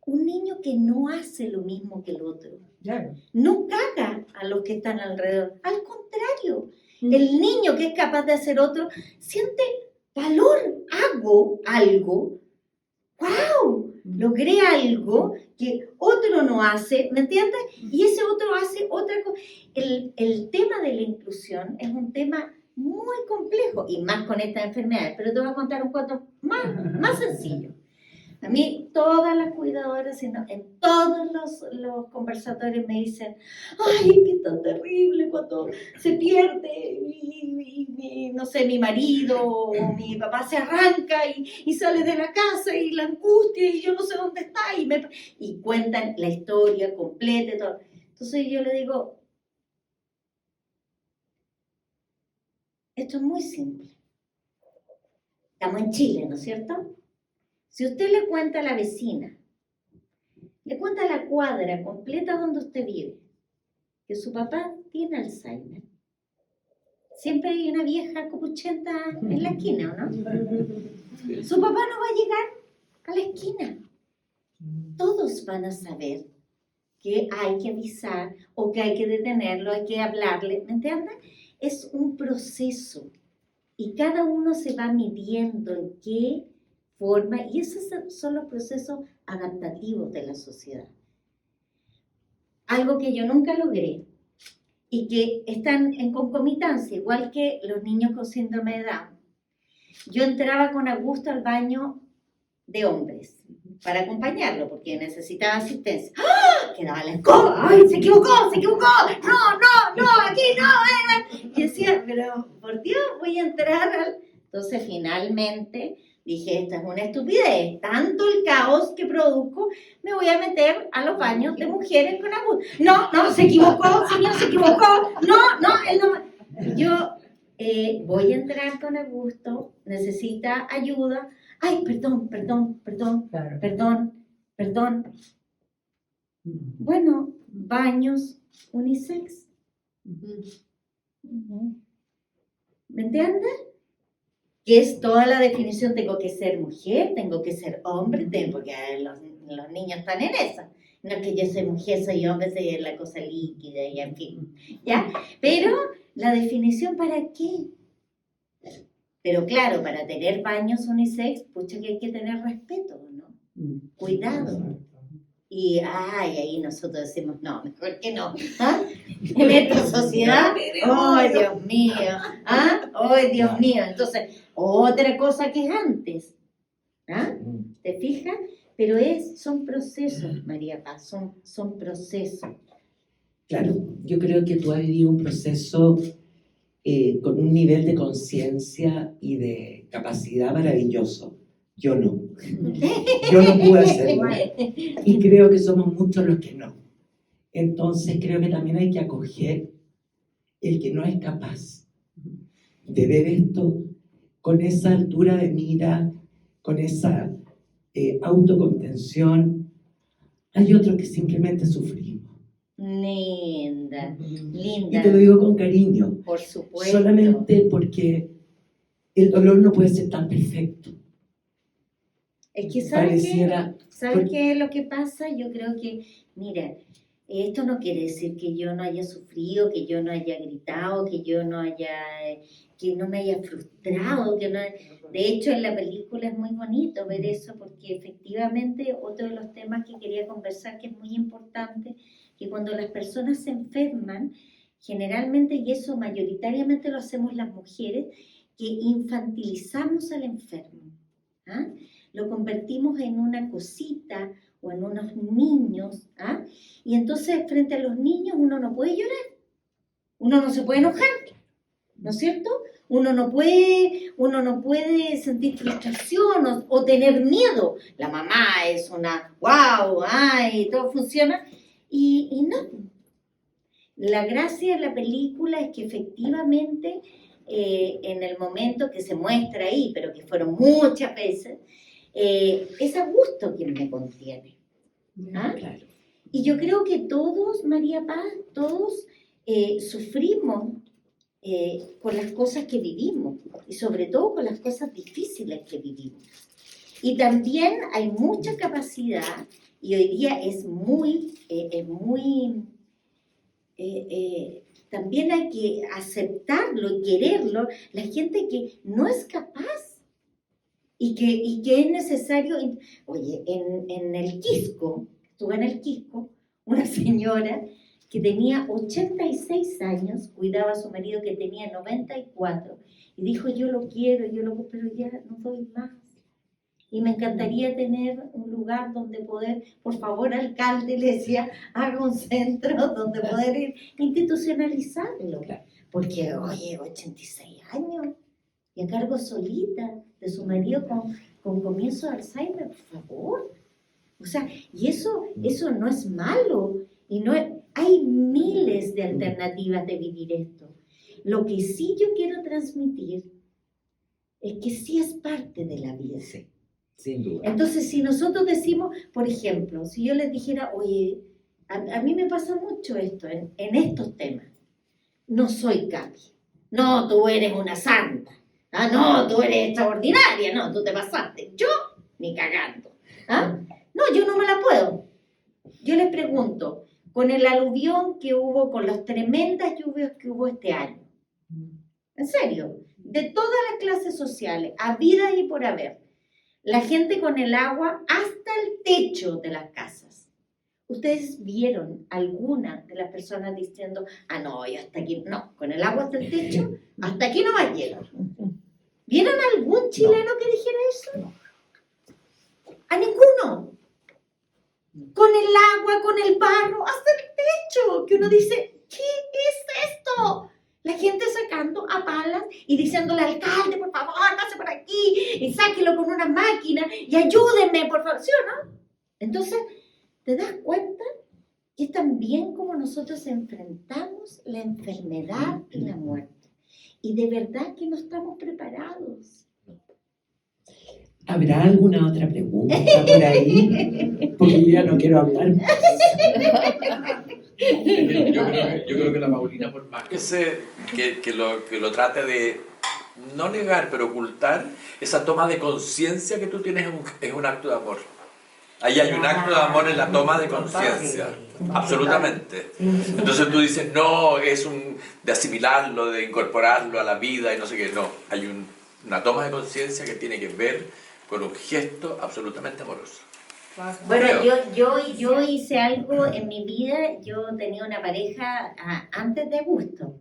[SPEAKER 2] Un niño que no hace lo mismo que el otro,
[SPEAKER 4] Claro.
[SPEAKER 2] no caga a los que están alrededor. Al contrario, el niño que es capaz de hacer otro siente valor. Hago algo. ¡Wow! Logré algo que otro no hace, ¿me entiendes? Y ese otro hace otra cosa. El tema de la inclusión es un tema muy complejo y más con estas enfermedades, pero te voy a contar un cuento más sencillo. A mí todas las cuidadoras en todos los conversatorios me dicen, ay, qué tan terrible cuando se pierde no sé, mi marido o mi papá se arranca y sale de la casa y la angustia y yo no sé dónde está y cuentan la historia completa y todo. Entonces yo le digo, esto es muy simple. Estamos en Chile, ¿no es cierto? Si usted le cuenta a la vecina, le cuenta a la cuadra completa donde usted vive, que su papá tiene Alzheimer, siempre hay una vieja copuchenta en la esquina, ¿o no? Su papá no va a llegar a la esquina. Todos van a saber que hay que avisar o que hay que detenerlo, hay que hablarle, ¿me entiendes? Es un proceso y cada uno se va midiendo en qué forma, y esos son los procesos adaptativos de la sociedad. Algo que yo nunca logré y que están en concomitancia, igual que los niños con síndrome de Down. Yo entraba con Augusto al baño de hombres para acompañarlo porque necesitaba asistencia. ¡Ah! Quedaba la escoba. ¡Ay, se equivocó! No, aquí no. Y decía, pero por Dios, voy a entrar al... Entonces finalmente dije, esta es una estupidez, tanto el caos que produzco, me voy a meter a los baños de mujeres con Augusto. No, se equivocó, señor, se equivocó. Él no. Yo voy a entrar con Augusto, necesita ayuda. Ay, perdón.
[SPEAKER 4] Claro.
[SPEAKER 2] Perdón. Bueno, baños unisex. ¿Me entiendes? Que es toda la definición, tengo que ser mujer, tengo que ser hombre, porque los niños están en esa. No es que yo soy mujer, soy hombre, soy la cosa líquida y en fin, ¿ya? Pero la definición, ¿para qué? Pero claro, para tener baños unisex, pucha que hay que tener respeto, ¿no? Cuidado. Y ahí nosotros decimos, no, mejor que no. ¿Ah? En esta sociedad, ¡ay, Dios mío! ¿Ah? ¡Ay, Dios mío! Entonces, otra cosa que es antes. ¿Ah? ¿Te fijas? Pero son procesos, María Paz, son procesos.
[SPEAKER 3] claro, yo creo que tú has vivido un proceso con un nivel de conciencia y de capacidad maravilloso. Yo no. Yo no pude hacerlo. Y creo que somos muchos los que no. Entonces creo que también hay que acoger el que no es capaz de ver esto con esa altura de mira, con esa autocontención. Hay otros que simplemente sufrimos.
[SPEAKER 2] Linda.
[SPEAKER 3] Y te lo digo con cariño.
[SPEAKER 2] Por supuesto.
[SPEAKER 3] Solamente porque el dolor no puede ser tan perfecto.
[SPEAKER 2] Es que, ¿sabes
[SPEAKER 3] Pareciera...
[SPEAKER 2] qué es lo que pasa? Yo creo que, mira, Esto no quiere decir que yo no haya sufrido, que yo no haya gritado, que no me haya frustrado, que no. De hecho, en la película es muy bonito ver eso, porque efectivamente otro de los temas que quería conversar, que es muy importante, que cuando las personas se enferman, generalmente, y eso mayoritariamente lo hacemos las mujeres, que infantilizamos al enfermo. ¿Ah? Lo convertimos en una cosita o en unos niños, ¿ah? Y entonces frente a los niños uno no puede llorar, uno no se puede enojar, ¿no es cierto? Uno no puede sentir frustración o tener miedo. La mamá es una wow, ay, todo funciona, y no. La gracia de la película es que efectivamente en el momento que se muestra ahí, pero que fueron muchas veces, es Augusto quien me contiene. ¿Ah?
[SPEAKER 3] Claro.
[SPEAKER 2] Y yo creo que todos, María Paz, todos sufrimos con las cosas que vivimos y sobre todo con las cosas difíciles que vivimos. Y también hay mucha capacidad y hoy día también hay que aceptarlo y quererlo, la gente que no es capaz y que es necesario. Oye, en el Quisco, estuve en el Quisco, una señora que tenía 86 años, cuidaba a su marido que tenía 94, y dijo, yo lo quiero, pero ya no doy más. Y me encantaría tener un lugar donde poder, por favor, alcalde, le decía, haga un centro donde poder ir institucionalizarlo. Porque, oye, 86 años, y a cargo solita de su marido con comienzo de Alzheimer, por favor. O sea, y eso no es malo. Y hay miles de alternativas de vivir esto. Lo que sí yo quiero transmitir es que sí es parte de la vida.
[SPEAKER 3] Sí, sin duda.
[SPEAKER 2] Entonces, si nosotros decimos, por ejemplo, si yo les dijera, oye, a mí me pasa mucho esto en estos temas. No soy Capi. No, tú eres una santa. Ah, no, tú eres extraordinaria. No, tú te pasaste. Yo, ni cagando. ¿Ah? No, yo no me la puedo. Yo les pregunto, con el aluvión que hubo, con las tremendas lluvias que hubo este año, en serio, de todas las clases sociales, habidas y por haber, la gente con el agua hasta el techo de las casas. ¿Ustedes vieron alguna de las personas diciendo, ah, no, yo hasta aquí, no, con el agua hasta el techo, hasta aquí no va a llegar? ¿Vieron algún chileno que dijera eso? A ninguno. Con el agua, con el barro, hasta el techo, que uno dice, ¿qué es esto? La gente sacando a palas y diciéndole al alcalde, por favor, pase por aquí y sáquelo con una máquina y ayúdenme, por favor, ¿sí o no? Entonces, ¿te das cuenta que es también como nosotros enfrentamos la enfermedad y la muerte? Y de verdad que no estamos preparados.
[SPEAKER 3] ¿Habrá alguna otra pregunta por ahí? Porque yo ya no quiero hablar más.
[SPEAKER 7] Yo creo que la Paulina, por más que lo trate de no negar, pero ocultar, esa toma de conciencia que tú tienes es un acto de amor. Ahí hay un acto de amor en la toma de conciencia, absolutamente. Entonces tú dices, no, es de asimilarlo, de incorporarlo a la vida y no sé qué. No, hay una toma de conciencia que tiene que ver con un gesto absolutamente amoroso.
[SPEAKER 2] Bueno, yo hice algo en mi vida. Yo tenía una pareja antes de Augusto.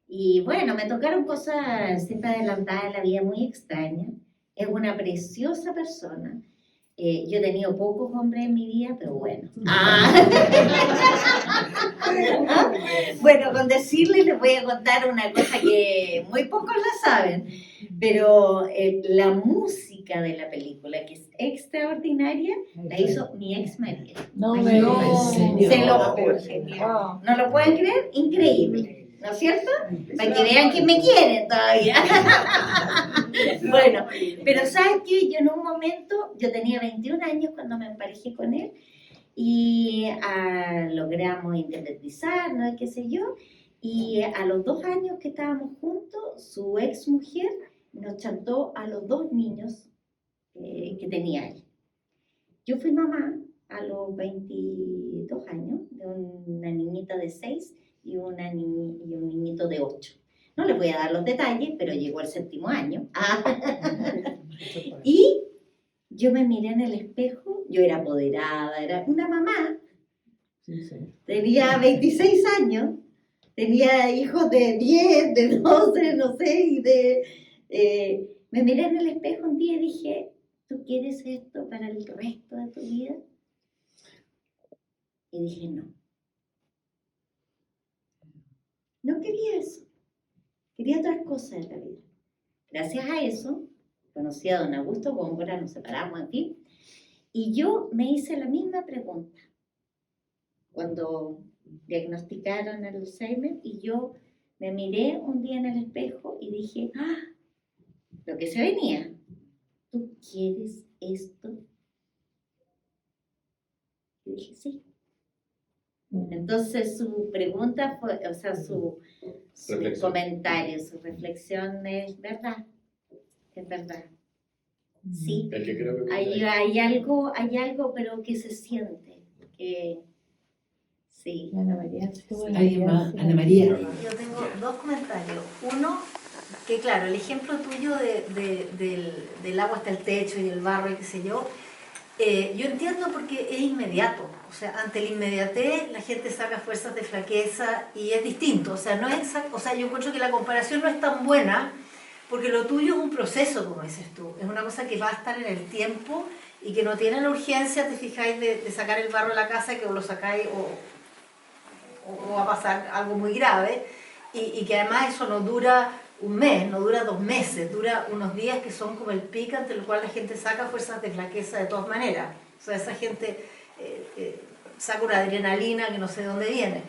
[SPEAKER 2] Y bueno, me tocaron cosas siempre adelantadas en la vida muy extrañas. Es una preciosa persona. Yo he tenido pocos hombres en mi vida, pero bueno. Bueno, con decirles les voy a contar una cosa que muy pocos la saben. Pero la música de la película, que es extraordinaria, la hizo mi ex marido.
[SPEAKER 5] No
[SPEAKER 3] Ay,
[SPEAKER 5] me
[SPEAKER 3] no, ¿en serio?
[SPEAKER 2] Se lo juro.
[SPEAKER 5] Wow.
[SPEAKER 2] ¿No lo pueden creer? Increíble, ¿no es cierto? Para que vean que me quieren todavía. Bueno, pero ¿sabes qué? Yo en un momento, yo tenía 21 años cuando me emparejé con él y logramos independizarnos, qué sé yo, y a los 2 años que estábamos juntos, su ex mujer nos chantó a los 2 niños que tenía él. Yo fui mamá a los 22 años, de una niñita de 6 y un niñito de 8. No les voy a dar los detalles, pero llegó el 7º año. Y yo me miré en el espejo, yo era apoderada, era una mamá, tenía 26 años, tenía hijos de 10, de 12, no sé, me miré en el espejo un día y dije, ¿tú quieres esto para el resto de tu vida? Y dije, no. No quería eso. Quería otras cosas en la vida. Gracias a eso, conocí a don Augusto Góngora, nos separamos aquí, y yo me hice la misma pregunta cuando diagnosticaron el Alzheimer, y yo me miré un día en el espejo y dije, lo que se venía, ¿tú quieres esto? Y dije, sí. Entonces su pregunta fue, o sea, su comentario, su reflexión es verdad. Es verdad. Sí.
[SPEAKER 7] El que creo que
[SPEAKER 2] Hay algo, pero que se siente. Que sí.
[SPEAKER 5] Ana María.
[SPEAKER 3] ¿Alguien más? Ana María.
[SPEAKER 8] Yo tengo 2 comentarios. Uno, que claro, el ejemplo tuyo del agua hasta el techo y el barro y qué sé yo, yo entiendo porque es inmediato. O sea, ante la inmediatez la gente saca fuerzas de flaqueza y es distinto. O sea, no es exacto, o sea, yo encuentro que la comparación no es tan buena porque lo tuyo es un proceso, como dices tú. Es una cosa que va a estar en el tiempo y que no tiene la urgencia, te fijáis, de sacar el barro de la casa, que os lo sacáis o va a pasar algo muy grave, y que además eso no dura un mes, no dura 2 meses, dura unos días que son como el pico ante el cual la gente saca fuerzas de flaqueza de todas maneras. O sea, esa gente saca una adrenalina que no sé de dónde viene.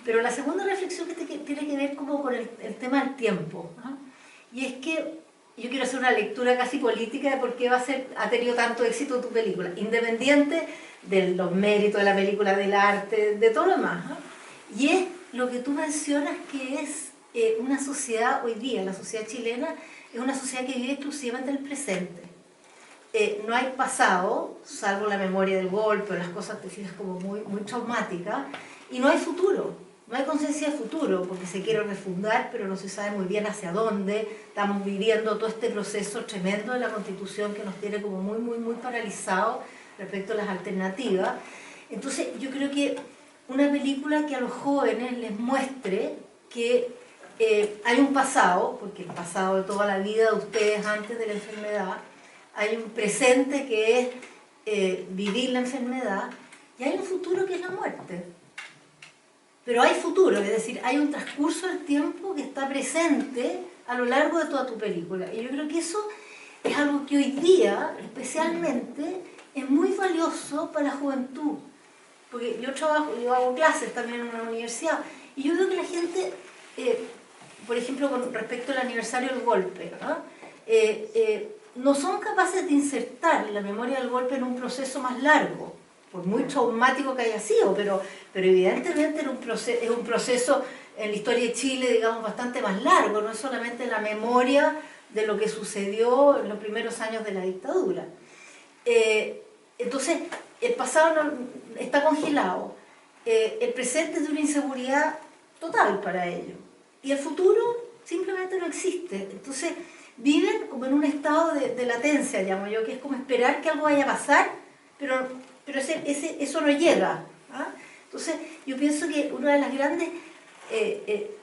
[SPEAKER 8] Pero la segunda reflexión que tiene que ver como con el tema del tiempo, ¿no? Y es que yo quiero hacer una lectura casi política de por qué ha tenido tanto éxito tu película, independiente de los méritos de la película, del arte, de todo lo demás, ¿no? Y es lo que tú mencionas, que es una sociedad hoy día, la sociedad chilena es una sociedad que vive exclusivamente el presente. No hay pasado, salvo la memoria del golpe, las cosas te fijas como muy, muy traumáticas, y no hay futuro, no hay conciencia de futuro, porque se quiere refundar, pero no se sabe muy bien hacia dónde. Estamos viviendo todo este proceso tremendo de la Constitución que nos tiene como muy, muy, muy paralizados respecto a las alternativas. Entonces yo creo que una película que a los jóvenes les muestre que hay un pasado, porque el pasado de toda la vida de ustedes antes de la enfermedad, hay un presente que es vivir la enfermedad, y hay un futuro que es la muerte. Pero hay futuro, es decir, hay un transcurso del tiempo que está presente a lo largo de toda tu película. Y yo creo que eso es algo que hoy día, especialmente, es muy valioso para la juventud. Porque yo hago clases también en una universidad, y yo veo que la gente, por ejemplo, con respecto al aniversario del golpe, ¿no? No son capaces de insertar la memoria del golpe en un proceso más largo, por muy traumático que haya sido, pero evidentemente es un proceso en la historia de Chile, digamos, bastante más largo, no es solamente la memoria de lo que sucedió en los primeros años de la dictadura. Entonces, el pasado está congelado, el presente es de una inseguridad total para ellos, y el futuro simplemente no existe. Entonces, viven como en un estado de latencia, llamo yo, que es como esperar que algo vaya a pasar, pero eso no llega, ¿ah? Entonces, yo pienso que una de las grandes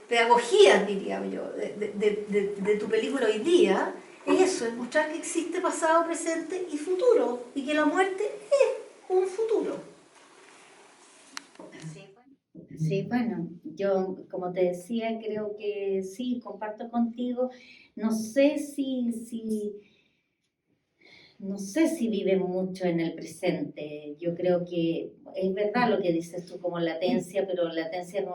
[SPEAKER 8] pedagogías, diría yo, de tu película hoy día, es eso, es mostrar que existe pasado, presente y futuro, y que la muerte es un futuro.
[SPEAKER 2] Sí, bueno, yo como te decía, creo que sí, comparto contigo. No sé si vive mucho en el presente. Yo creo que es verdad lo que dices tú, como latencia, pero latencia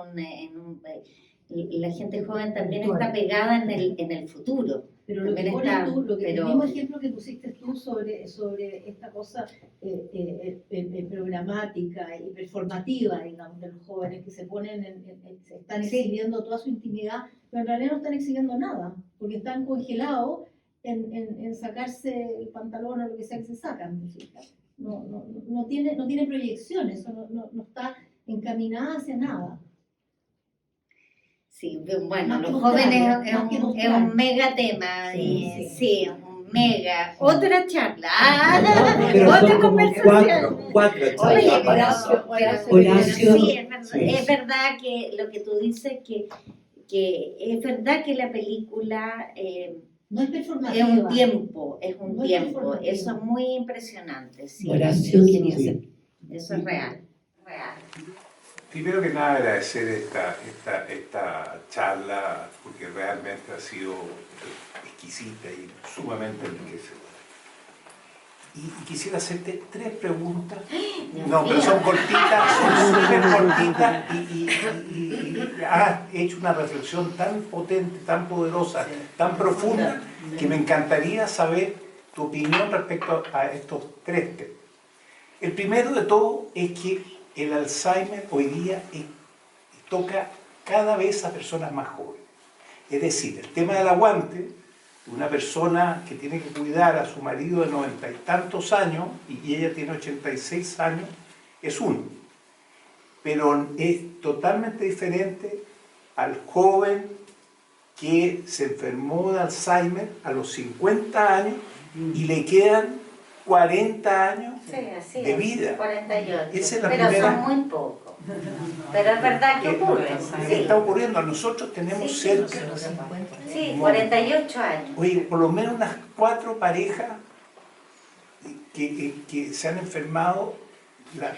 [SPEAKER 2] la gente joven también está pegada en el futuro.
[SPEAKER 9] Pero lo que
[SPEAKER 2] También
[SPEAKER 9] pones
[SPEAKER 2] está,
[SPEAKER 9] tú, el
[SPEAKER 2] pero
[SPEAKER 9] mismo ejemplo que pusiste tú sobre esta cosa programática y performativa, digamos, de los jóvenes que se ponen, se están exhibiendo toda su intimidad, pero en realidad no están exhibiendo nada, porque están congelados en sacarse el pantalón o lo que sea que se sacan, ¿no? no tiene proyección, eso no está encaminada hacia nada.
[SPEAKER 2] Sí, bueno,
[SPEAKER 9] Más que
[SPEAKER 2] los
[SPEAKER 9] mostrar,
[SPEAKER 2] jóvenes
[SPEAKER 9] más que
[SPEAKER 2] es
[SPEAKER 9] mostrar.
[SPEAKER 2] un mega tema,
[SPEAKER 9] Sí,
[SPEAKER 2] sí, un mega. Otra charla,
[SPEAKER 3] Pero
[SPEAKER 2] otra
[SPEAKER 3] son como
[SPEAKER 2] conversación.
[SPEAKER 3] cuatro
[SPEAKER 2] Oye,
[SPEAKER 3] charlas.
[SPEAKER 2] pero sí,
[SPEAKER 3] Sí.
[SPEAKER 2] es verdad que lo que tú dices, que es verdad que la película
[SPEAKER 9] No es
[SPEAKER 2] es
[SPEAKER 9] performativa.
[SPEAKER 2] un tiempo,
[SPEAKER 9] No es performativa.
[SPEAKER 2] eso es muy impresionante, sí.
[SPEAKER 3] Horacio quería hacer.
[SPEAKER 2] Eso es real.
[SPEAKER 10] Primero que nada agradecer esta charla porque realmente ha sido exquisita y sumamente enriquecedora. Y quisiera hacerte 3 preguntas. No, pero son cortitas, son súper cortitas y has hecho una reflexión tan potente, tan poderosa, tan profunda, que me encantaría saber tu opinión respecto a estos 3 temas. El primero de todo es que el Alzheimer hoy día toca cada vez a personas más jóvenes. Es decir, el tema del aguante de una persona que tiene que cuidar a su marido de 90 y tantos años y ella tiene 86 años es uno. Pero es totalmente diferente al joven que se enfermó de Alzheimer a los 50 años y le quedan 40 años
[SPEAKER 2] Sí, así
[SPEAKER 10] de
[SPEAKER 2] es,
[SPEAKER 10] vida.
[SPEAKER 2] 48.
[SPEAKER 10] Esa es la
[SPEAKER 2] pero
[SPEAKER 10] primera.
[SPEAKER 2] son muy pocos. Pero es verdad que ocurre.
[SPEAKER 10] ¿Qué
[SPEAKER 2] Sí,
[SPEAKER 10] está ocurriendo? Nosotros tenemos
[SPEAKER 2] Sí,
[SPEAKER 10] cerca,
[SPEAKER 2] sí, 48 años.
[SPEAKER 10] oye, por lo menos unas 4 parejas que se han enfermado, la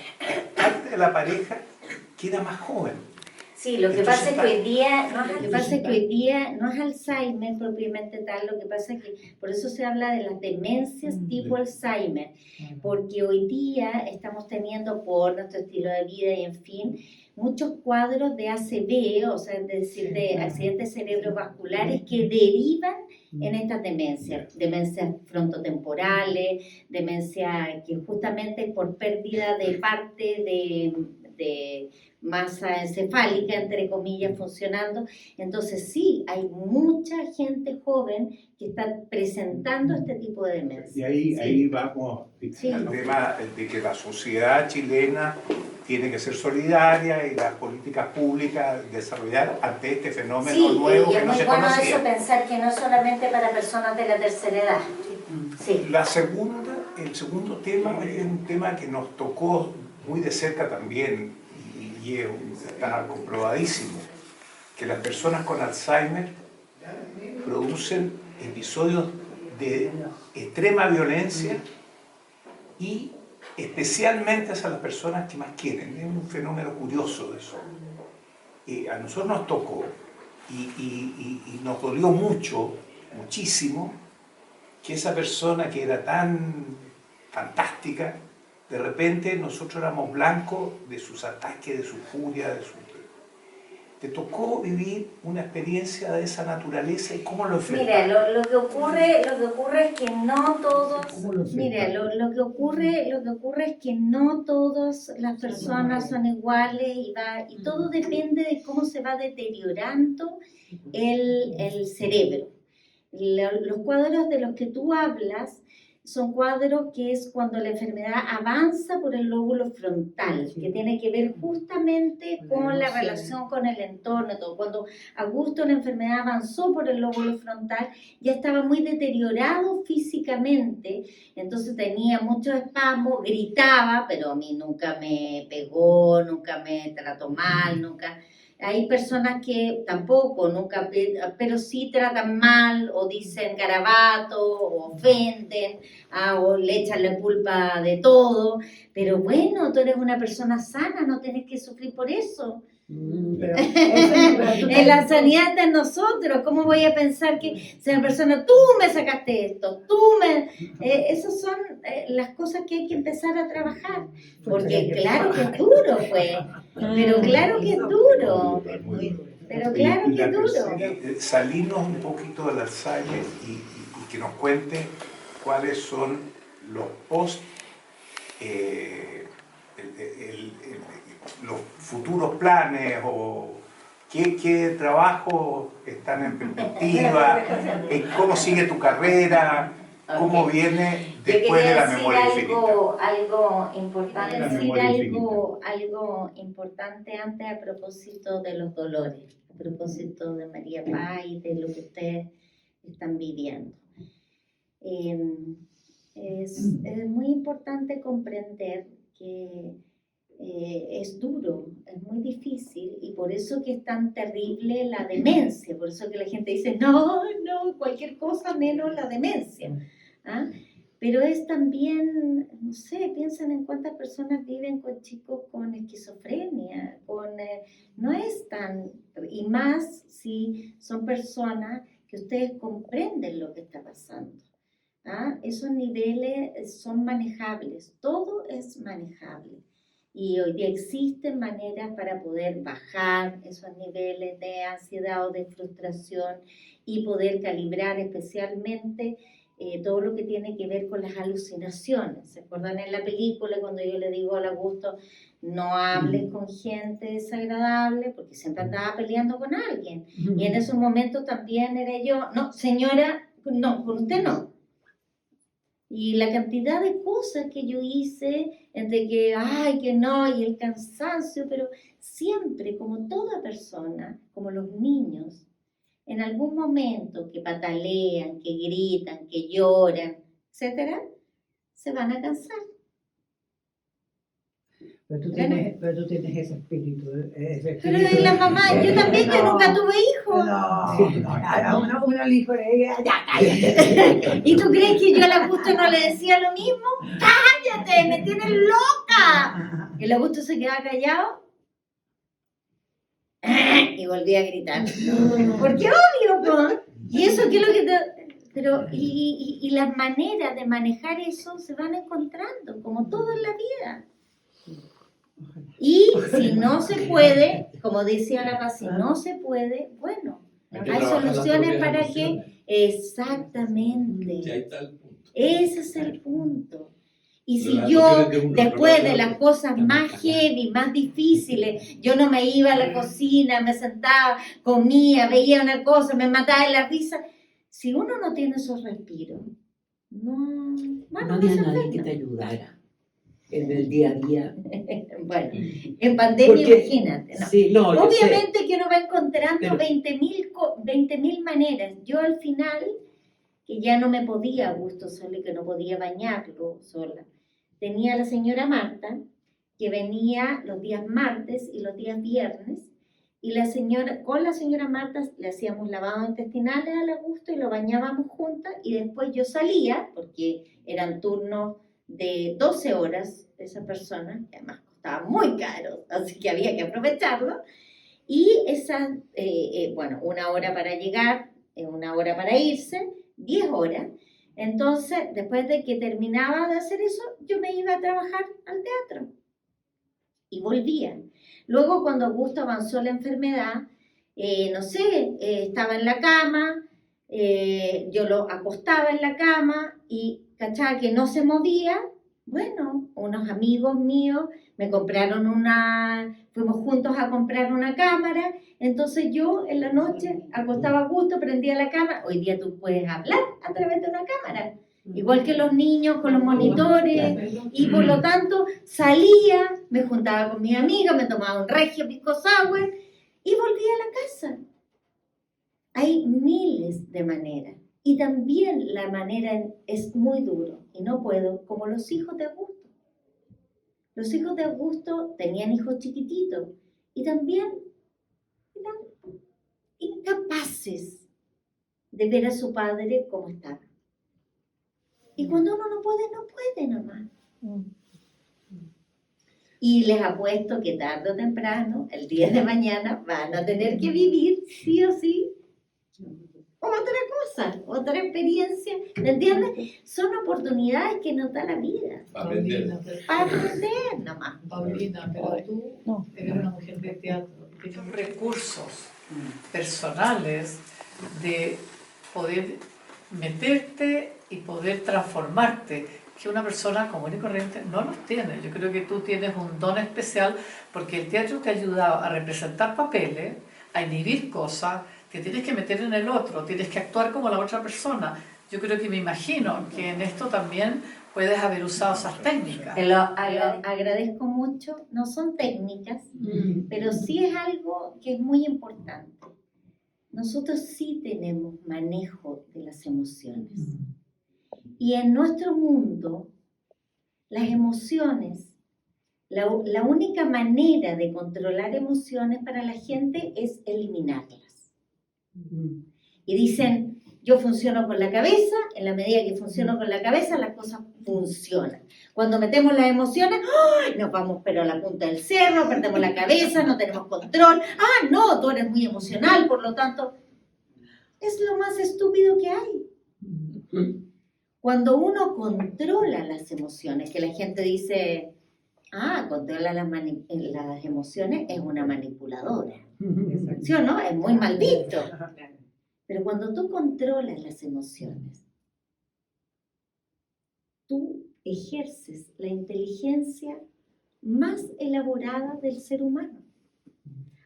[SPEAKER 10] parte de la pareja queda más joven.
[SPEAKER 2] Sí, lo que
[SPEAKER 10] Entonces
[SPEAKER 2] pasa es que
[SPEAKER 10] está-
[SPEAKER 2] hoy día, no es Alzheimer propiamente tal, lo que pasa es que por eso se habla de las demencias tipo Alzheimer, porque hoy día estamos teniendo por nuestro estilo de vida y en fin, muchos cuadros de ACV, o sea, es decir, de accidentes cerebrovasculares que derivan en estas demencias frontotemporales, demencia que justamente es por pérdida de parte de masa encefálica, entre comillas, funcionando. Entonces sí, hay mucha gente joven que está presentando este tipo de demencia.
[SPEAKER 10] Y
[SPEAKER 2] Sí.
[SPEAKER 10] ahí vamos
[SPEAKER 2] Sí.
[SPEAKER 10] al tema de que la sociedad chilena tiene que ser solidaria y las políticas públicas desarrollar ante este fenómeno
[SPEAKER 2] Sí,
[SPEAKER 10] nuevo
[SPEAKER 2] y
[SPEAKER 10] que
[SPEAKER 2] es
[SPEAKER 10] no
[SPEAKER 2] muy
[SPEAKER 10] se
[SPEAKER 2] bueno
[SPEAKER 10] conocía.
[SPEAKER 2] eso, pensar que no solamente para personas de la tercera edad. Sí.
[SPEAKER 10] El segundo tema es un tema que nos tocó muy de cerca también y está comprobadísimo, que las personas con Alzheimer producen episodios de extrema violencia y especialmente a las personas que más quieren. Es un fenómeno curioso de eso. A nosotros nos tocó y nos dolió mucho, muchísimo, que esa persona que era tan fantástica, de repente nosotros éramos blancos de sus ataques, de su furia, de su... ¿Te tocó vivir una experiencia de esa naturaleza y cómo lo enfrentaste?
[SPEAKER 2] Mira, lo que ocurre es que no todos,
[SPEAKER 10] ¿Cómo lo
[SPEAKER 2] mira,
[SPEAKER 10] enfrentaste?
[SPEAKER 2] lo que ocurre es que no todas las personas son iguales y todo depende de cómo se va deteriorando el cerebro. Los cuadros de los que tú hablas son cuadros que es cuando la enfermedad avanza por el lóbulo frontal, que tiene que ver justamente con la relación con el entorno. Todo. Cuando Augusto la enfermedad avanzó por el lóbulo frontal, ya estaba muy deteriorado físicamente, entonces tenía muchos espasmos, gritaba, pero a mí nunca me pegó, nunca me trató mal, nunca... Hay personas que tampoco, nunca, pero sí tratan mal o dicen garabato o ofenden o le echan la culpa de todo. Pero bueno, tú eres una persona sana, no tienes que sufrir por eso. En la sanidad de nosotros, ¿cómo voy a pensar que si una persona, tú me sacaste esto, esas son las cosas que hay que empezar a trabajar, porque claro que es duro, pues, pero claro que es duro, pero claro que es duro.
[SPEAKER 10] Salirnos un poquito del Alzheimer y que nos cuente cuáles son los post, los futuros planes o qué trabajos están en perspectiva, cómo sigue tu carrera, cómo
[SPEAKER 2] Ok.
[SPEAKER 10] viene
[SPEAKER 2] Yo
[SPEAKER 10] después de
[SPEAKER 2] quería
[SPEAKER 10] la
[SPEAKER 2] decir
[SPEAKER 10] memoria infinita.
[SPEAKER 2] algo importante,
[SPEAKER 10] La
[SPEAKER 2] decir
[SPEAKER 10] memoria
[SPEAKER 2] algo importante antes a propósito de los dolores, a propósito de María Paz y de lo que ustedes están viviendo. Es muy importante comprender que es duro, es muy difícil y por eso que es tan terrible la demencia, por eso que la gente dice, no, cualquier cosa menos la demencia. ¿Ah? Pero es también, no sé, piensan en cuántas personas viven con chicos con esquizofrenia, no es tan, y más si son personas que ustedes comprenden lo que está pasando. ¿Ah? Esos niveles son manejables, todo es manejable. Y hoy día existen maneras para poder bajar esos niveles de ansiedad o de frustración y poder calibrar especialmente todo lo que tiene que ver con las alucinaciones. ¿Se acuerdan en la película cuando yo le digo al Augusto, no hables con gente desagradable porque siempre andaba peleando con alguien? Y en esos momentos también era yo, no, señora, no, con usted no. Y la cantidad de cosas que yo hice, entre que, ay, que no, y el cansancio, pero siempre, como toda persona, como los niños, en algún momento que patalean, que gritan, que lloran, etcétera, se van a cansar.
[SPEAKER 4] Pero tú tienes ese espíritu.
[SPEAKER 2] Pero y la mamá, yo también, yo nunca tuve hijos.
[SPEAKER 4] No, uno le dijo, ya cállate.
[SPEAKER 2] ¿Y tú crees que yo al Augusto no le decía lo mismo? ¡Cállate! ¡Me tienes loca! Y el Augusto se quedaba callado y volvía a gritar. Porque obvio, ¿no? Y eso, ¿qué es lo que te...? Pero, y las maneras de manejar eso se van encontrando, como todo en la vida. Y si no se puede, como decía la Paz, si no se puede, bueno, hay soluciones para que... Exactamente.
[SPEAKER 7] Sí, ahí está el punto.
[SPEAKER 2] Ese es el punto. Y si
[SPEAKER 7] Pero
[SPEAKER 2] yo,
[SPEAKER 7] las emociones de uno,
[SPEAKER 2] después
[SPEAKER 7] pero
[SPEAKER 2] de
[SPEAKER 7] las
[SPEAKER 2] las cosas más heavy, más difíciles, yo no me iba a la cocina, me sentaba, comía, veía una cosa, me mataba de la risa. Si uno no tiene esos respiros, no
[SPEAKER 3] había
[SPEAKER 2] se
[SPEAKER 3] nadie
[SPEAKER 2] afecta.
[SPEAKER 3] que te ayudara en el día a día.
[SPEAKER 2] Bueno, en pandemia,
[SPEAKER 3] Porque-
[SPEAKER 2] imagínate. ¿No?
[SPEAKER 3] Sí, no, yo sé.
[SPEAKER 2] Obviamente que uno va encontrando
[SPEAKER 3] Pero-
[SPEAKER 2] 20.000 maneras. Yo al final, que ya no me podía a gusto sola y que no podía bañarlo sola, tenía a la señora Marta, que venía los días martes y los días viernes, y con la señora Marta le hacíamos lavados intestinales al Augusto y lo bañábamos juntas, y después yo salía, porque eran turnos de 12 horas de esa persona, que además costaba muy caro, así que había que aprovecharlo, y bueno, 1 hora para llegar, 1 hora para irse, 10 horas. Entonces, después de que terminaba de hacer eso, yo me iba a trabajar al teatro y volvía. Luego, cuando Augusto avanzó la enfermedad, no sé, estaba en la cama, yo lo acostaba en la cama y cachaba que no se movía. Bueno, unos amigos míos me compraron fuimos juntos a comprar una cámara, entonces yo en la noche acostaba a gusto, prendía la cámara. Hoy día tú puedes hablar a través de una cámara, igual que los niños con los monitores, y por lo tanto salía, me juntaba con mis amigas, me tomaba un regio pisco sour y volvía a la casa. Hay miles de maneras. Y también la manera es muy duro y no puedo, como los hijos de Augusto. Los hijos de Augusto tenían hijos chiquititos y también eran incapaces de ver a su padre como estaba. Y cuando uno no puede nomás. Y les apuesto que tarde o temprano, el día de mañana, van a tener que vivir sí o sí otra cosa, otra experiencia, ¿me entiendes? Son oportunidades que nos da la vida,
[SPEAKER 7] Para aprender.
[SPEAKER 2] para aprender nomás.
[SPEAKER 6] Paulina, pero tú eres una mujer de teatro, tienes recursos personales de poder meterte y poder transformarte, que una persona común y corriente no los tiene. Yo creo que tú tienes un don especial porque el teatro te ha ayudado a representar papeles, a inhibir cosas, te tienes que meter en el otro, tienes que actuar como la otra persona, yo creo que me imagino que en esto también puedes haber usado esas técnicas.
[SPEAKER 2] Te lo agradezco mucho. No son técnicas, pero sí es algo que es muy importante. Nosotros sí tenemos manejo de las emociones. Y en nuestro mundo, las emociones, la única manera de controlar emociones para la gente es eliminarlas. Y dicen, yo funciono con la cabeza, en la medida que funciono con la cabeza, las cosas funcionan. Cuando metemos las emociones, ¡ay! Nos vamos pero a la punta del cerro, perdemos la cabeza, no tenemos control. Ah, no, tú eres muy emocional, por lo tanto, es lo más estúpido que hay. Cuando uno controla las emociones, que la gente dice, controla las emociones, es una manipuladora. ¿Sí o no? Es muy maldito. Pero cuando tú controlas las emociones, tú ejerces la inteligencia más elaborada del ser humano.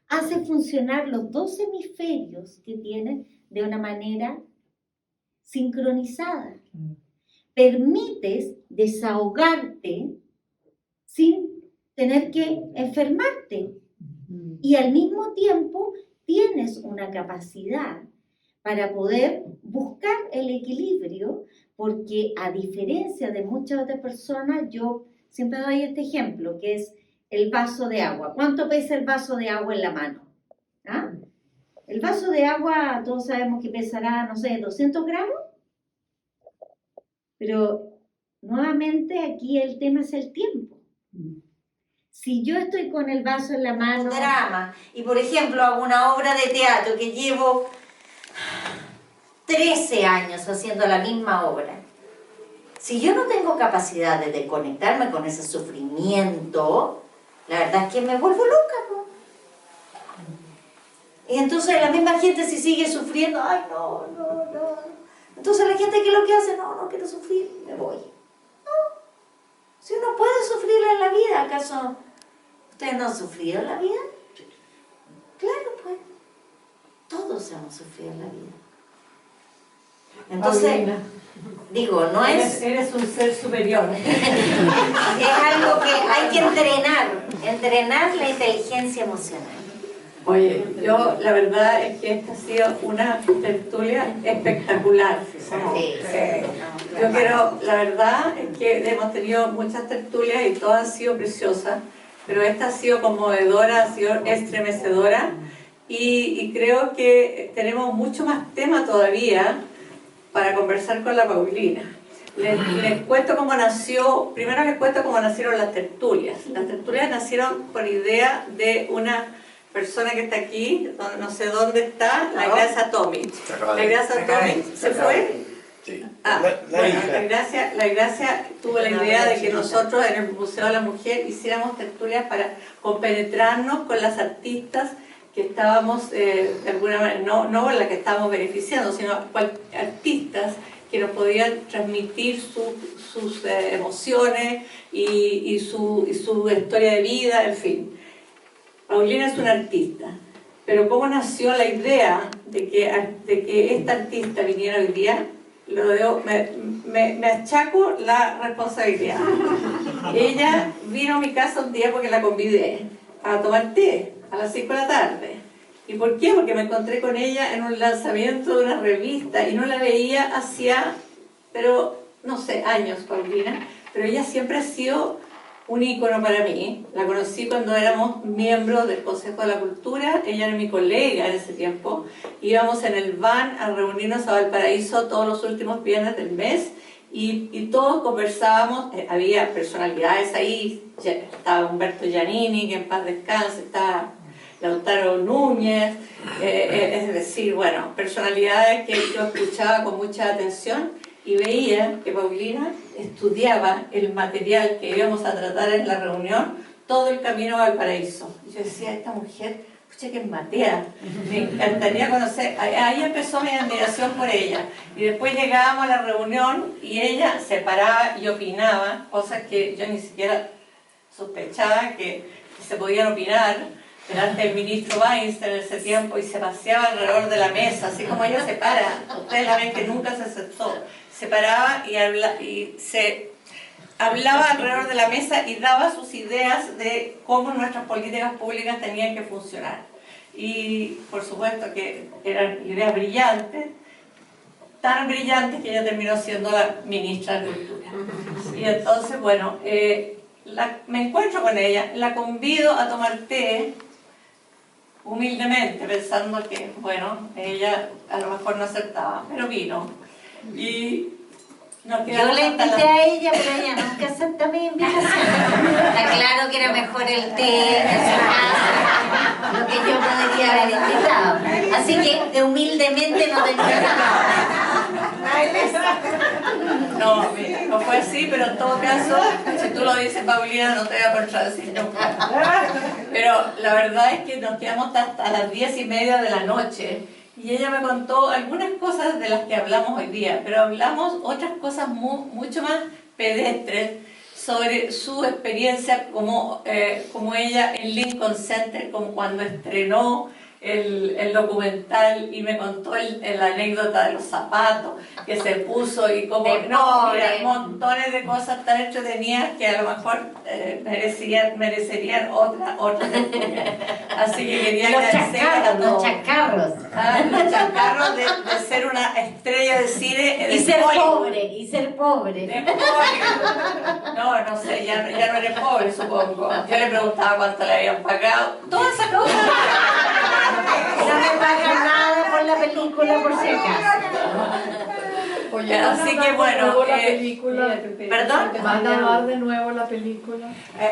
[SPEAKER 2] Hace funcionar los dos hemisferios que tienes de una manera sincronizada. Permites desahogarte sin tener que enfermarte. Y al mismo tiempo tienes una capacidad para poder buscar el equilibrio, porque a diferencia de muchas otras personas, yo siempre doy este ejemplo, que es el vaso de agua. ¿Cuánto pesa el vaso de agua en la mano? ¿Ah? El vaso de agua, todos sabemos que pesará, no sé, 200 gramos. Pero nuevamente aquí el tema es el tiempo. Si yo estoy con el vaso en la mano... drama, y por ejemplo hago una obra de teatro que llevo 13 años haciendo la misma obra. Si yo no tengo capacidad de desconectarme con ese sufrimiento, la verdad es que me vuelvo loca, ¿no? Y entonces la misma gente si sigue sufriendo, ay, no. Entonces la gente, ¿qué es lo que hace? No quiero sufrir, me voy. No. Si uno puede sufrir en la vida, ¿acaso ustedes no han sufrido en la vida? Claro, pues. Todos hemos sufrido en la vida. Entonces,
[SPEAKER 5] Paulina,
[SPEAKER 2] digo, no es...
[SPEAKER 5] Eres un ser superior.
[SPEAKER 2] Es algo que hay que entrenar la inteligencia emocional.
[SPEAKER 5] Oye, yo la verdad es que esta ha sido una tertulia espectacular. Yo quiero, la verdad es que hemos tenido muchas tertulias y todas han sido preciosas, pero esta ha sido conmovedora, ha sido estremecedora y creo que tenemos mucho más tema todavía para conversar con la Paulina. Les cuento cómo nació, primero les cuento cómo nacieron las tertulias. Las tertulias nacieron por idea de una persona que está aquí, no sé dónde está, la Gracia Tomic. La Gracia Tomic se fue.
[SPEAKER 7] Sí.
[SPEAKER 5] La Gracia tuvo la idea de que nosotros en el Museo de la Mujer hiciéramos tertulias para compenetrarnos con las artistas que estábamos, de alguna manera, no con las que estábamos beneficiando, sino artistas que nos podían transmitir sus emociones y su historia de vida, en fin. Paulina es una artista, pero ¿cómo nació la idea de que esta artista viniera hoy día? Me achaco la responsabilidad. Ella vino a mi casa un día porque la convidé a tomar té a las 5 de la tarde. ¿Y por qué? Porque me encontré con ella en un lanzamiento de una revista y no la veía hacía, pero no sé, años, Paulina, pero ella siempre ha sido un ícono para mí. La conocí cuando éramos miembros del Consejo de la Cultura, ella era mi colega en ese tiempo. Íbamos en el van a reunirnos a Valparaíso todos los últimos viernes del mes y todos conversábamos, había personalidades ahí, estaba Humberto Giannini, que en paz descanse, estaba Lautaro Núñez, es decir, bueno, personalidades que yo escuchaba con mucha atención y veía que Paulina estudiaba el material que íbamos a tratar en la reunión todo el camino a Valparaíso. Y yo decía, esta mujer, pucha que es matea, me encantaría conocer. Ahí empezó mi admiración por ella. Y después llegábamos a la reunión y ella se paraba y opinaba, cosas que yo ni siquiera sospechaba que se podían opinar. delante del ministro Weinstein en ese tiempo y se paseaba alrededor de la mesa, así como ella se para. Ustedes la ven que nunca se sentó. Se paraba y se hablaba alrededor de la mesa y daba sus ideas de cómo nuestras políticas públicas tenían que funcionar. Y por supuesto que eran ideas brillantes, tan brillantes que ella terminó siendo la ministra de Cultura. Y entonces, bueno, me encuentro con ella, la convido a tomar té, humildemente, pensando que, bueno, ella a lo mejor no aceptaba, pero vino. Y nos
[SPEAKER 2] Yo
[SPEAKER 5] quedamos
[SPEAKER 2] la
[SPEAKER 5] hasta
[SPEAKER 2] invité a ella, pero ella nunca acepta mi invitación. Está claro que era mejor el té en su casa, lo que yo podría haber invitado. Así que de humildemente no te invitaba.
[SPEAKER 5] No, mira, no fue así, pero en todo caso, si tú lo dices, Paulina, no te voy a contradecir nunca. Pero la verdad es que nos quedamos hasta las 10:30 de la noche y ella me contó algunas cosas de las que hablamos hoy día, pero hablamos otras cosas mucho más pedestres sobre su experiencia como ella en Lincoln Center, como cuando estrenó el documental y me contó la anécdota de los zapatos que se puso y como mira, montones de cosas tan entretenidas que a lo mejor merecerían otra así que quería agradecer a todos.
[SPEAKER 2] Los chacarros.
[SPEAKER 5] Los chacarros de ser una estrella de cine
[SPEAKER 2] Y ser pobre.
[SPEAKER 5] de pobre. No sé, ya no eres pobre, supongo. Yo le preguntaba cuánto le habían pagado. Todas esas cosas.
[SPEAKER 2] No me pagan nada por la película, por si acaso.
[SPEAKER 6] Oye,
[SPEAKER 5] Así que bueno,
[SPEAKER 6] la película.
[SPEAKER 2] ¿Perdón?
[SPEAKER 6] ¿Van a dar de nuevo la película?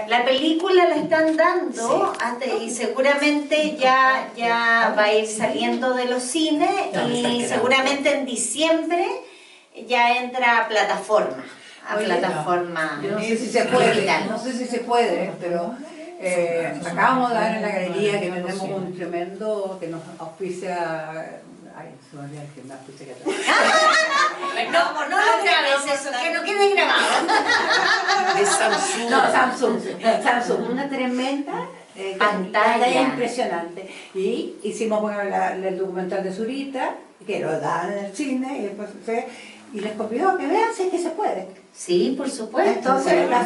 [SPEAKER 2] La película la están dando y seguramente ya va a ir saliendo de los cines y seguramente en diciembre ya entra a plataforma.
[SPEAKER 4] Yo no sé si se puede, pero acabamos de dar en la galería que tenemos un tremendo que nos auspicia. Ay, se me olvidó que me auspicia que
[SPEAKER 2] No lo grabes eso, que no quede grabado.
[SPEAKER 3] Es Samsung.
[SPEAKER 4] No, Samsung, una tremenda
[SPEAKER 2] pantalla
[SPEAKER 4] impresionante. Y hicimos el documental de Zurita, que lo dan en el cine, y después y les convidó a que vean si es que se puede.
[SPEAKER 2] Sí, por supuesto.
[SPEAKER 4] Entonces, la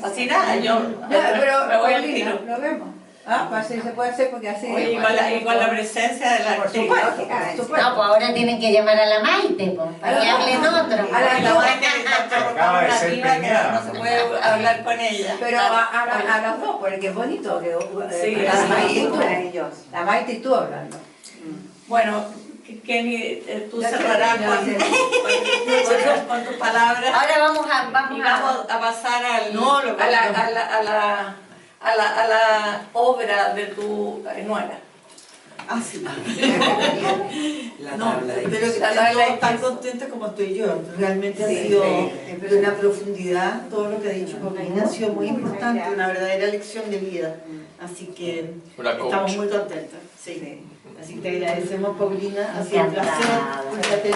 [SPEAKER 5] fascinada, yo
[SPEAKER 4] pero
[SPEAKER 5] voy al tiro.
[SPEAKER 4] lo vemos. Así se puede hacer porque así.
[SPEAKER 5] Oye, y con la presencia de la actriz.
[SPEAKER 2] No, pues ahora tienen que llamar a la Maite, para que hablen otro.
[SPEAKER 5] La Maite está
[SPEAKER 10] Acaba de ser
[SPEAKER 5] nativa que
[SPEAKER 10] premiada.
[SPEAKER 5] no se puede hablar con ella.
[SPEAKER 4] Pero a los dos, porque es bonito que
[SPEAKER 5] Sí,
[SPEAKER 4] la Maite y tú hablando.
[SPEAKER 5] Bueno, Kenny, tú cerrarás con tus palabras.
[SPEAKER 2] Ahora vamos
[SPEAKER 5] a pasar a la obra de tu nuera.
[SPEAKER 1] Ah, sí.
[SPEAKER 3] La
[SPEAKER 1] No,
[SPEAKER 3] tabla de
[SPEAKER 1] pero que
[SPEAKER 5] La tabla de
[SPEAKER 1] estén tan contentos como estoy yo. Realmente ha sido de una profundidad, todo lo que ha dicho Paulina ha sido muy importante, una verdadera lección de vida. Así que
[SPEAKER 7] Una coach.
[SPEAKER 1] estamos muy contentos. Sí. Así que te agradecemos, Paulina. Ha sido un placer.
[SPEAKER 2] Encantada.
[SPEAKER 1] Cuídate.